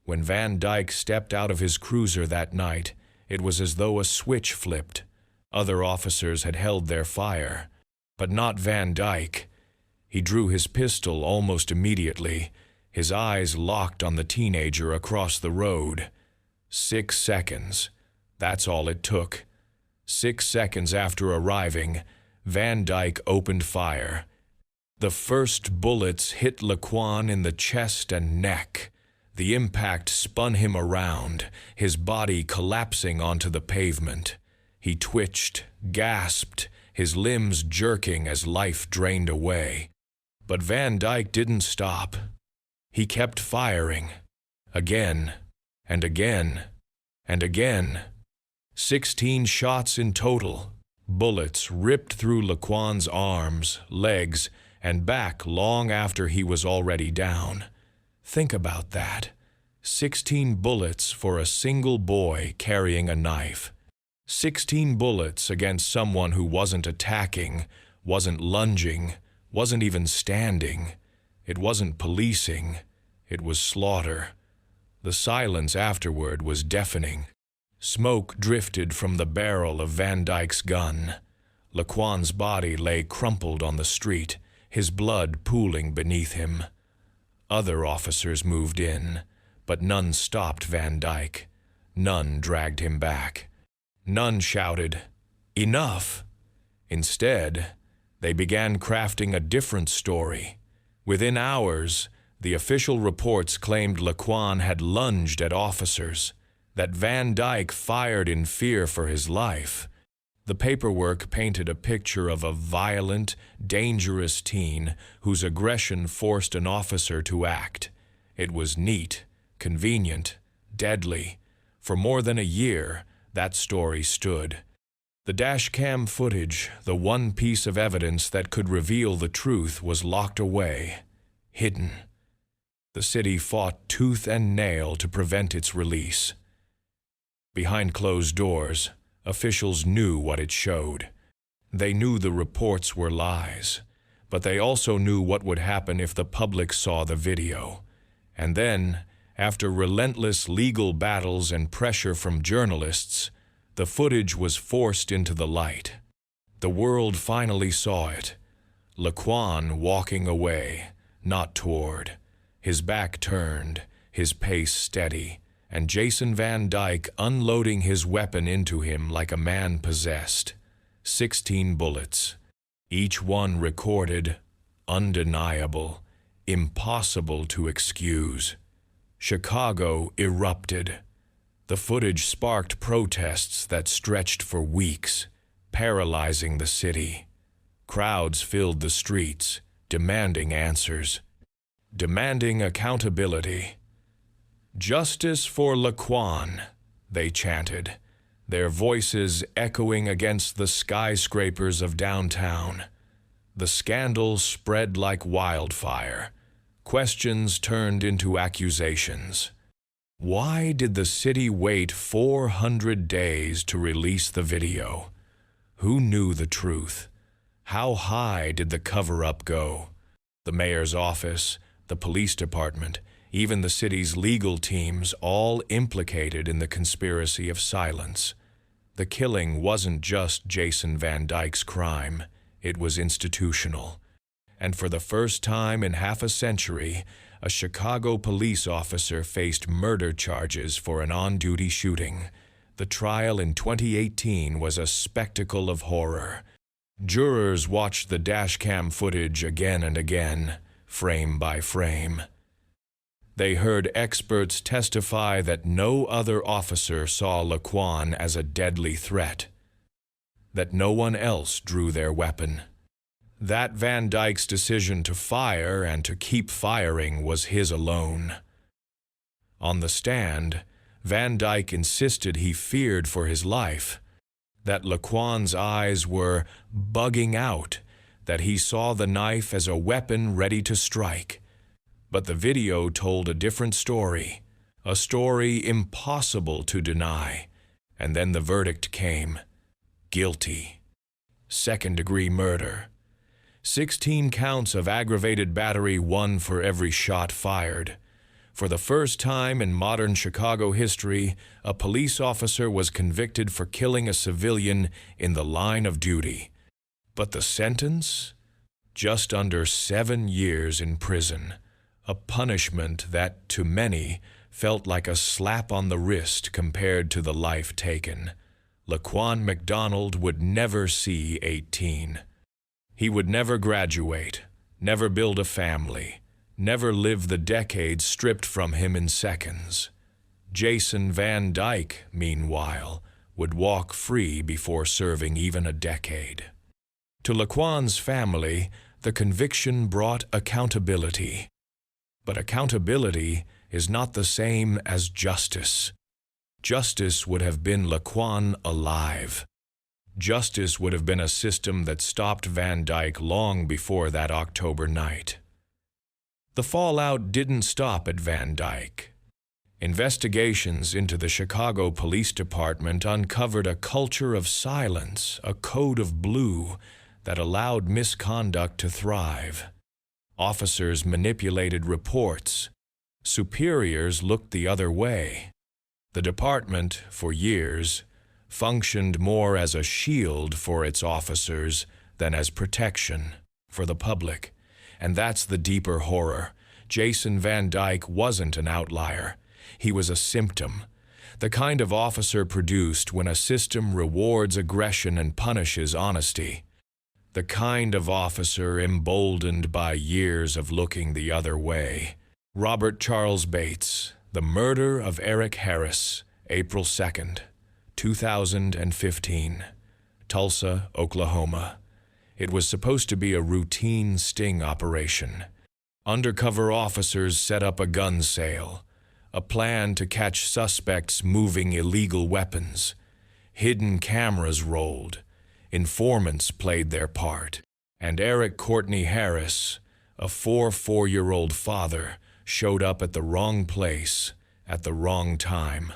When Van Dyke stepped out of his cruiser that night, it was as though a switch flipped. Other officers had held their fire, but not Van Dyke. He drew his pistol almost immediately, his eyes locked on the teenager across the road. 6 seconds. That's all it took. 6 seconds after arriving, Van Dyke opened fire. The first bullets hit Laquan in the chest and neck. The impact spun him around, his body collapsing onto the pavement. He twitched, gasped, his limbs jerking as life drained away. But Van Dyke didn't stop. He kept firing. Again, and again, and again. 16 shots in total. Bullets ripped through Laquan's arms, legs, and back long after he was already down. Think about that. 16 bullets for a single boy carrying a knife. 16 bullets against someone who wasn't attacking, wasn't lunging, wasn't even standing. It wasn't policing. It was slaughter. The silence afterward was deafening. Smoke drifted from the barrel of Van Dyke's gun. Laquan's body lay crumpled on the street, his blood pooling beneath him. Other officers moved in, but none stopped Van Dyke. None dragged him back. None shouted, "Enough!" Instead, they began crafting a different story. Within hours, the official reports claimed Laquan had lunged at officers, that Van Dyke fired in fear for his life. The paperwork painted a picture of a violent, dangerous teen whose aggression forced an officer to act. It was neat, convenient, deadly. For more than a year, that story stood. The dashcam footage, the one piece of evidence that could reveal the truth, was locked away, hidden. The city fought tooth and nail to prevent its release. Behind closed doors, officials knew what it showed. They knew the reports were lies, but they also knew what would happen if the public saw the video. And then, after relentless legal battles and pressure from journalists, the footage was forced into the light. The world finally saw it. Laquan walking away, not toward. His back turned, his pace steady, and Jason Van Dyke unloading his weapon into him like a man possessed. 16 bullets, each one recorded, undeniable, impossible to excuse. Chicago erupted. The footage sparked protests that stretched for weeks, paralyzing the city. Crowds filled the streets, demanding answers, demanding accountability. "Justice for Laquan," they chanted, their voices echoing against the skyscrapers of downtown. The scandal spread like wildfire. Questions turned into accusations. Why did the city wait 400 days to release the video? Who knew the truth? How high did the cover-up go? The mayor's office, the police department, even the city's legal teams, all implicated in the conspiracy of silence. The killing wasn't just Jason Van Dyke's crime, it was institutional. And for the first time in half a century, a Chicago police officer faced murder charges for an on-duty shooting. The trial in 2018 was a spectacle of horror. Jurors watched the dashcam footage again and again, frame by frame. They heard experts testify that no other officer saw Laquan as a deadly threat, that no one else drew their weapon, that Van Dyke's decision to fire and to keep firing was his alone. On the stand, Van Dyke insisted he feared for his life, that Laquan's eyes were bugging out, that he saw the knife as a weapon ready to strike. But the video told a different story, a story impossible to deny. And then the verdict came. Guilty. Second-degree murder. 16 counts of aggravated battery, 1 for every shot fired. For the first time in modern Chicago history, a police officer was convicted for killing a civilian in the line of duty. But the sentence? Just under 7 years in prison. A punishment that, to many, felt like a slap on the wrist compared to the life taken. Laquan McDonald would never see 18. He would never graduate, never build a family, never live the decades stripped from him in seconds. Jason Van Dyke, meanwhile, would walk free before serving even a decade. To Laquan's family, the conviction brought accountability. But accountability is not the same as justice. Justice would have been Laquan alive. Justice would have been a system that stopped Van Dyke long before that October night. The fallout didn't stop at Van Dyke. Investigations into the Chicago Police Department uncovered a culture of silence, a code of blue that allowed misconduct to thrive. Officers manipulated reports. Superiors looked the other way. The department, for years, functioned more as a shield for its officers than as protection for the public. And that's the deeper horror. Jason Van Dyke wasn't an outlier. He was a symptom. The kind of officer produced when a system rewards aggression and punishes honesty. The kind of officer emboldened by years of looking the other way. Robert Charles Bates, The Murder of Eric Harris, April 2nd, 2015, Tulsa, Oklahoma. It was supposed to be a routine sting operation. Undercover officers set up a gun sale, a plan to catch suspects moving illegal weapons. Hidden cameras rolled. Informants played their part, and Eric Courtney Harris, a 4-year-old father, showed up at the wrong place at the wrong time.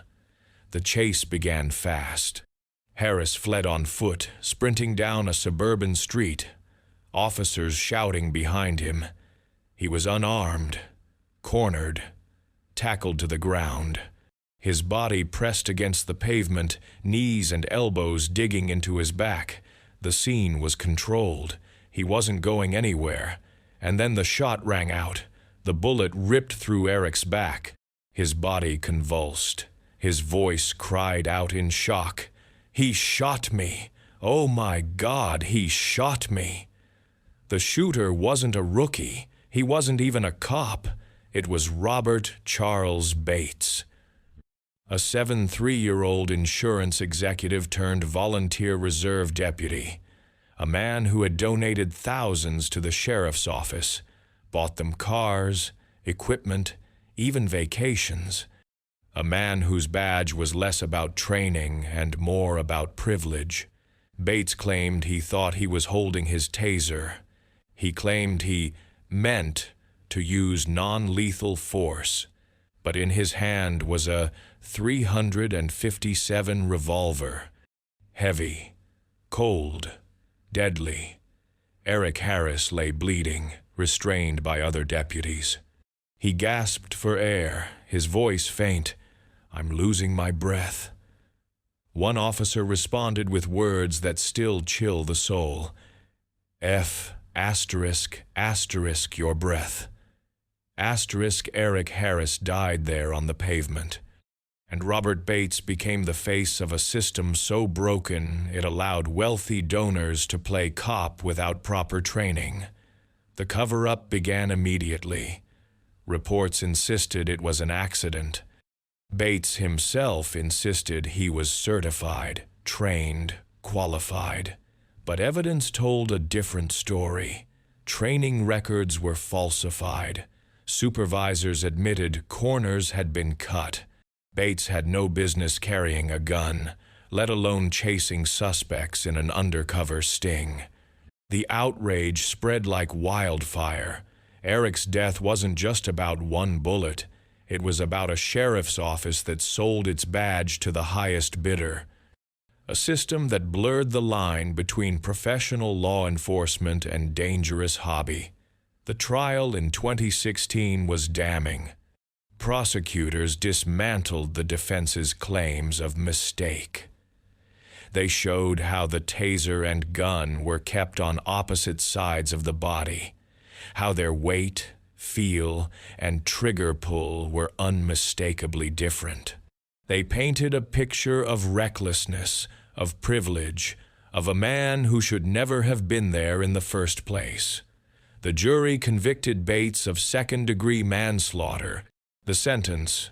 The chase began fast. Harris fled on foot, sprinting down a suburban street, officers shouting behind him. He was unarmed, cornered, tackled to the ground. His body pressed against the pavement, knees and elbows digging into his back. The scene was controlled. He wasn't going anywhere. And then the shot rang out. The bullet ripped through Eric's back. His body convulsed. His voice cried out in shock. "He shot me! Oh my God, he shot me!" The shooter wasn't a rookie. He wasn't even a cop. It was Robert Charles Bates, a 73-year-old insurance executive turned volunteer reserve deputy, a man who had donated thousands to the sheriff's office, bought them cars, equipment, even vacations, a man whose badge was less about training and more about privilege. Bates claimed he thought he was holding his taser. He claimed he meant to use non-lethal force. but in his hand was a .357 revolver. Heavy, cold, deadly. Eric Harris lay bleeding, restrained by other deputies. He gasped for air, his voice faint. "I'm losing my breath." One officer responded with words that still chill the soul. "F*** your breath." Eric Harris died there on the pavement. And Robert Bates became the face of a system so broken it allowed wealthy donors to play cop without proper training. The cover-up began immediately. Reports insisted it was an accident. Bates himself insisted he was certified, trained, qualified. But evidence told a different story. Training records were falsified. Supervisors admitted corners had been cut. Bates had no business carrying a gun, let alone chasing suspects in an undercover sting. The outrage spread like wildfire. Eric's death wasn't just about one bullet. It was about a sheriff's office that sold its badge to the highest bidder. A system that blurred the line between professional law enforcement and dangerous hobby. The trial in 2016 was damning. Prosecutors dismantled the defense's claims of mistake. They showed how the taser and gun were kept on opposite sides of the body, how their weight, feel, and trigger pull were unmistakably different. They painted a picture of recklessness, of privilege, of a man who should never have been there in the first place. The jury convicted Bates of second-degree manslaughter. The sentence,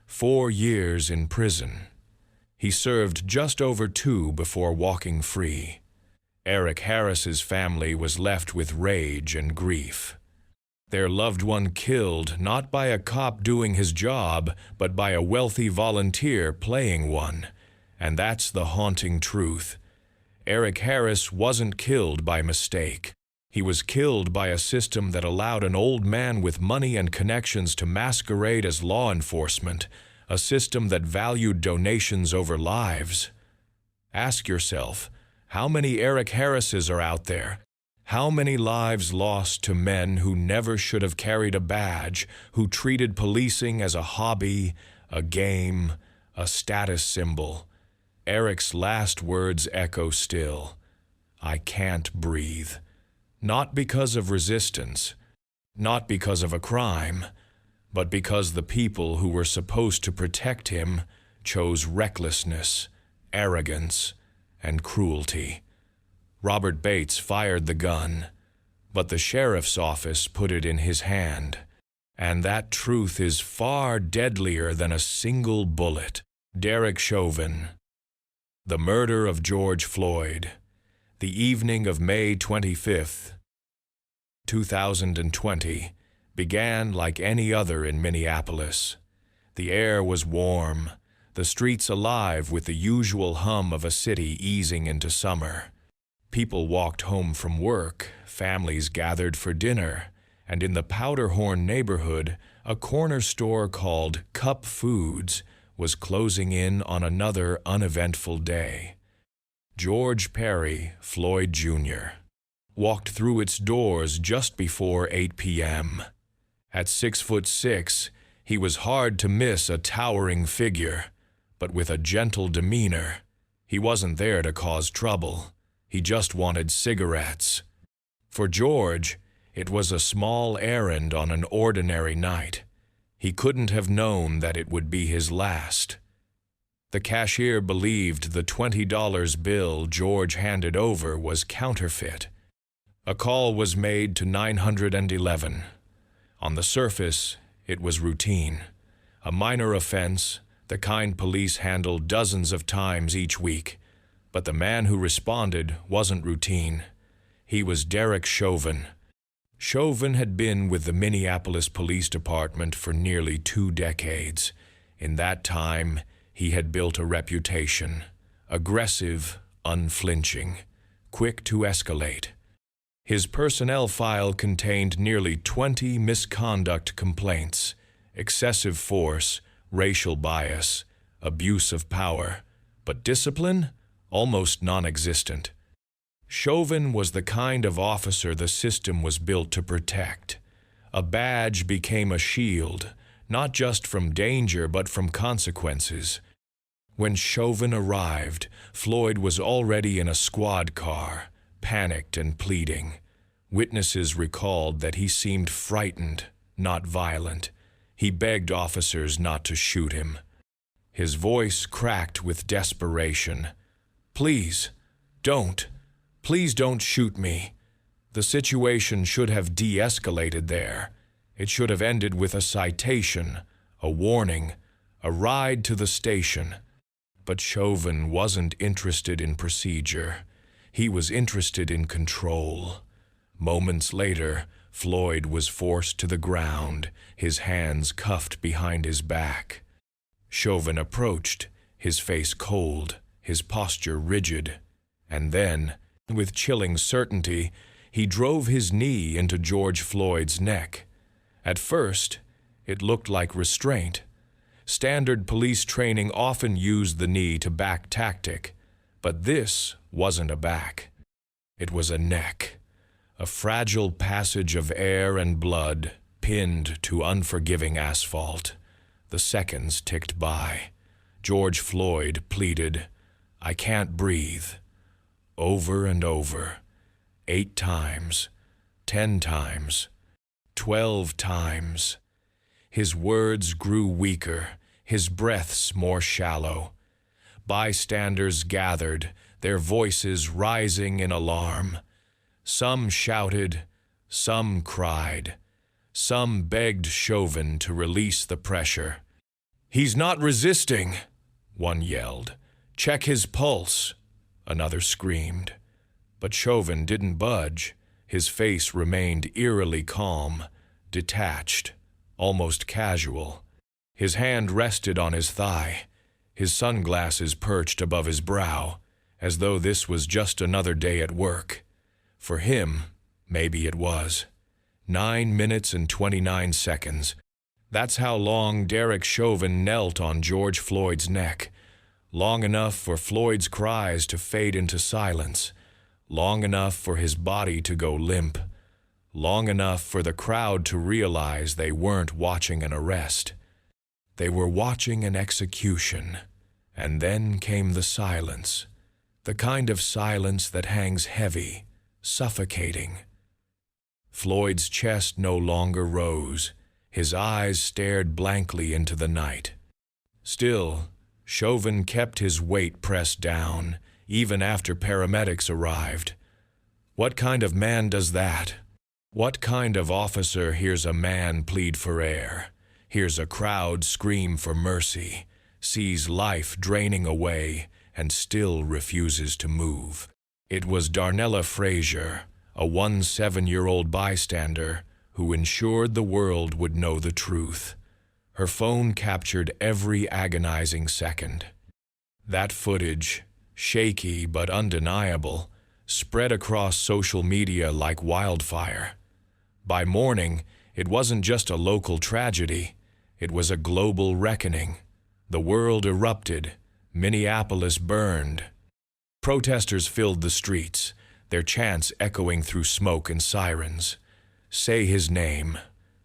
4 years in prison. He served just over 2 before walking free. Eric Harris's family was left with rage and grief. Their loved one killed not by a cop doing his job, but by a wealthy volunteer playing one. And that's the haunting truth. Eric Harris wasn't killed by mistake. He was killed by a system that allowed an old man with money and connections to masquerade as law enforcement, a system that valued donations over lives. Ask yourself, how many Eric Harrises are out there? How many lives lost to men who never should have carried a badge, who treated policing as a hobby, a game, a status symbol? Eric's last words echo still. "I can't breathe." Not because of resistance, not because of a crime, but because the people who were supposed to protect him chose recklessness, arrogance, and cruelty. Robert Bates fired the gun, but the sheriff's office put it in his hand. And that truth is far deadlier than a single bullet. Derek Chauvin. The murder of George Floyd. The evening of May 25th, 2020, began like any other in Minneapolis. The air was warm, the streets alive with the usual hum of a city easing into summer. People walked home from work, families gathered for dinner, and in the Powderhorn neighborhood, a corner store called Cup Foods was closing in on another uneventful day. George Perry, Floyd Jr., walked through its doors just before 8 p.m. At 6'6", he was hard to miss a towering figure, but with a gentle demeanor. He wasn't there to cause trouble. He just wanted cigarettes. For George, it was a small errand on an ordinary night. He couldn't have known that it would be his last. The cashier believed the $20 bill George handed over was counterfeit. A call was made to 911. On the surface, it was routine. A minor offense, the kind police handled dozens of times each week. But the man who responded wasn't routine. He was Derek Chauvin. Chauvin had been with the Minneapolis Police Department for nearly 2 decades. In that time, he had built a reputation. Aggressive, unflinching, quick to escalate. His personnel file contained nearly 20 misconduct complaints, excessive force, racial bias, abuse of power, but discipline? Almost non-existent. Chauvin was the kind of officer the system was built to protect. A badge became a shield, not just from danger but from consequences. When Chauvin arrived, Floyd was already in a squad car, panicked and pleading. Witnesses recalled that he seemed frightened, not violent. He begged officers not to shoot him. His voice cracked with desperation. "Please, don't. Please don't shoot me." The situation should have de-escalated there. It should have ended with a citation, a warning, a ride to the station. But Chauvin wasn't interested in procedure. He was interested in control. Moments later, Floyd was forced to the ground, his hands cuffed behind his back. Chauvin approached, his face cold, his posture rigid, and then, with chilling certainty, he drove his knee into George Floyd's neck. At first, it looked like restraint. Standard police training often used the knee to back tactic, but this wasn't a back. It was a neck, a fragile passage of air and blood pinned to unforgiving asphalt. The seconds ticked by. George Floyd pleaded, "I can't breathe," over and over, 8 times, 10 times, 12 times. His words grew weaker, his breaths more shallow. Bystanders gathered, their voices rising in alarm. Some shouted, some cried. Some begged Chauvin to release the pressure. "He's not resisting," one yelled. "Check his pulse," another screamed. But Chauvin didn't budge. His face remained eerily calm, detached, almost casual. His hand rested on his thigh, his sunglasses perched above his brow, as though this was just another day at work. For him, maybe it was. 9 minutes and 29 seconds. That's how long Derek Chauvin knelt on George Floyd's neck. Long enough for Floyd's cries to fade into silence. Long enough for his body to go limp. Long enough for the crowd to realize they weren't watching an arrest. They were watching an execution. And then came the silence. The kind of silence that hangs heavy, suffocating. Floyd's chest no longer rose. His eyes stared blankly into the night. Still, Chauvin kept his weight pressed down, even after paramedics arrived. What kind of man does that? What kind of officer hears a man plead for air, hears a crowd scream for mercy, sees life draining away, and still refuses to move? It was Darnella Frazier, a 17-year-old bystander, who ensured the world would know the truth. Her phone captured every agonizing second. That footage, shaky but undeniable, spread across social media like wildfire. By morning, it wasn't just a local tragedy, it was a global reckoning. The world erupted, Minneapolis burned. Protesters filled the streets, their chants echoing through smoke and sirens. Say his name,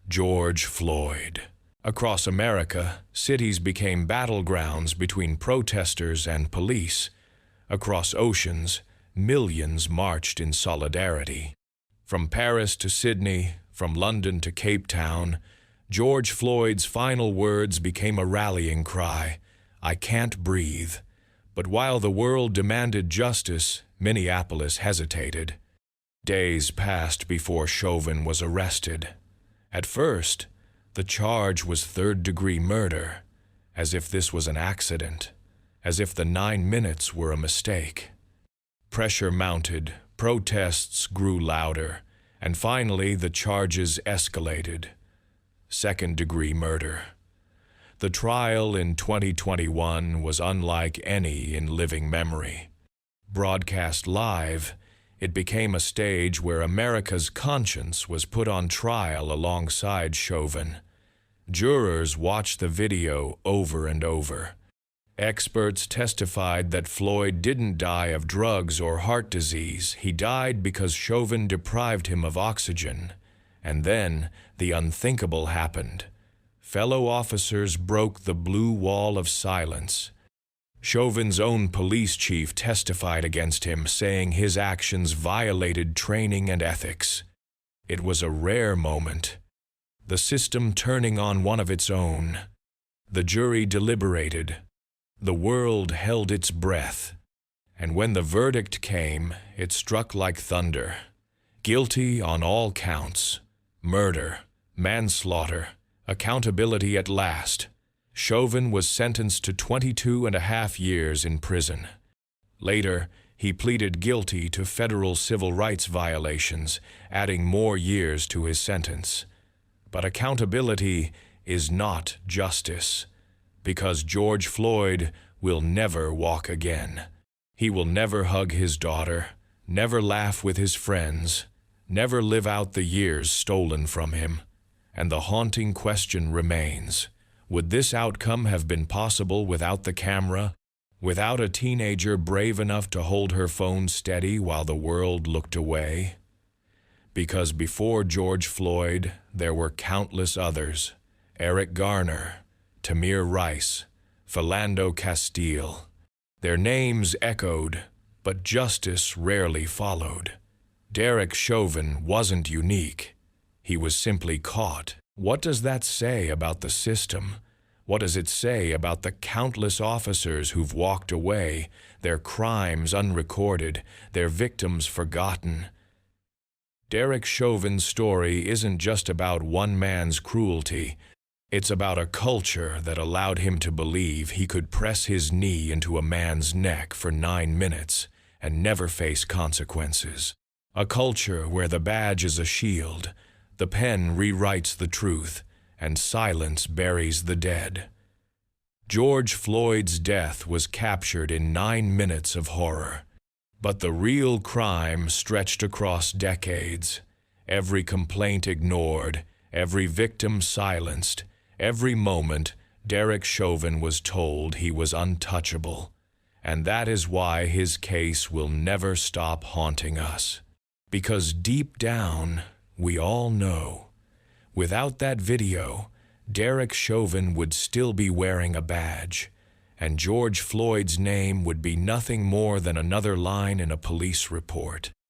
George Floyd. Across America, cities became battlegrounds between protesters and police. Across oceans, millions marched in solidarity. From Paris to Sydney, from London to Cape Town, George Floyd's final words became a rallying cry, "I can't breathe." But while the world demanded justice, Minneapolis hesitated. Days passed before Chauvin was arrested. At first, the charge was third-degree murder, as if this was an accident, as if the 9 minutes were a mistake. Pressure mounted, protests grew louder, and finally the charges escalated. Second-degree murder. The trial in 2021 was unlike any in living memory. Broadcast live, it became a stage where America's conscience was put on trial alongside Chauvin. Jurors watched the video over and over. Experts testified that Floyd didn't die of drugs or heart disease. He died because Chauvin deprived him of oxygen. And then the unthinkable happened. Fellow officers broke the blue wall of silence. Chauvin's own police chief testified against him, saying his actions violated training and ethics. It was a rare moment, the system turning on one of its own. The jury deliberated. The world held its breath. And when the verdict came, it struck like thunder. Guilty on all counts. Murder, manslaughter, accountability at last. Chauvin was sentenced to 22.5 years in prison. Later, he pleaded guilty to federal civil rights violations, adding more years to his sentence. But accountability is not justice, because George Floyd will never walk again. He will never hug his daughter, never laugh with his friends, never live out the years stolen from him. And the haunting question remains: would this outcome have been possible without the camera, without a teenager brave enough to hold her phone steady while the world looked away? Because before George Floyd, there were countless others: Eric Garner, Tamir Rice, Philando Castile. Their names echoed, but justice rarely followed. Derek Chauvin wasn't unique. He was simply caught. What does that say about the system? What does it say about the countless officers who've walked away, their crimes unrecorded, their victims forgotten? Derek Chauvin's story isn't just about one man's cruelty. It's about a culture that allowed him to believe he could press his knee into a man's neck for 9 minutes and never face consequences. A culture where the badge is a shield, the pen rewrites the truth, and silence buries the dead. George Floyd's death was captured in 9 minutes of horror. But the real crime stretched across decades. Every complaint ignored, every victim silenced, every moment Derek Chauvin was told he was untouchable. And that is why his case will never stop haunting us. Because deep down, we all know, without that video, Derek Chauvin would still be wearing a badge, and George Floyd's name would be nothing more than another line in a police report.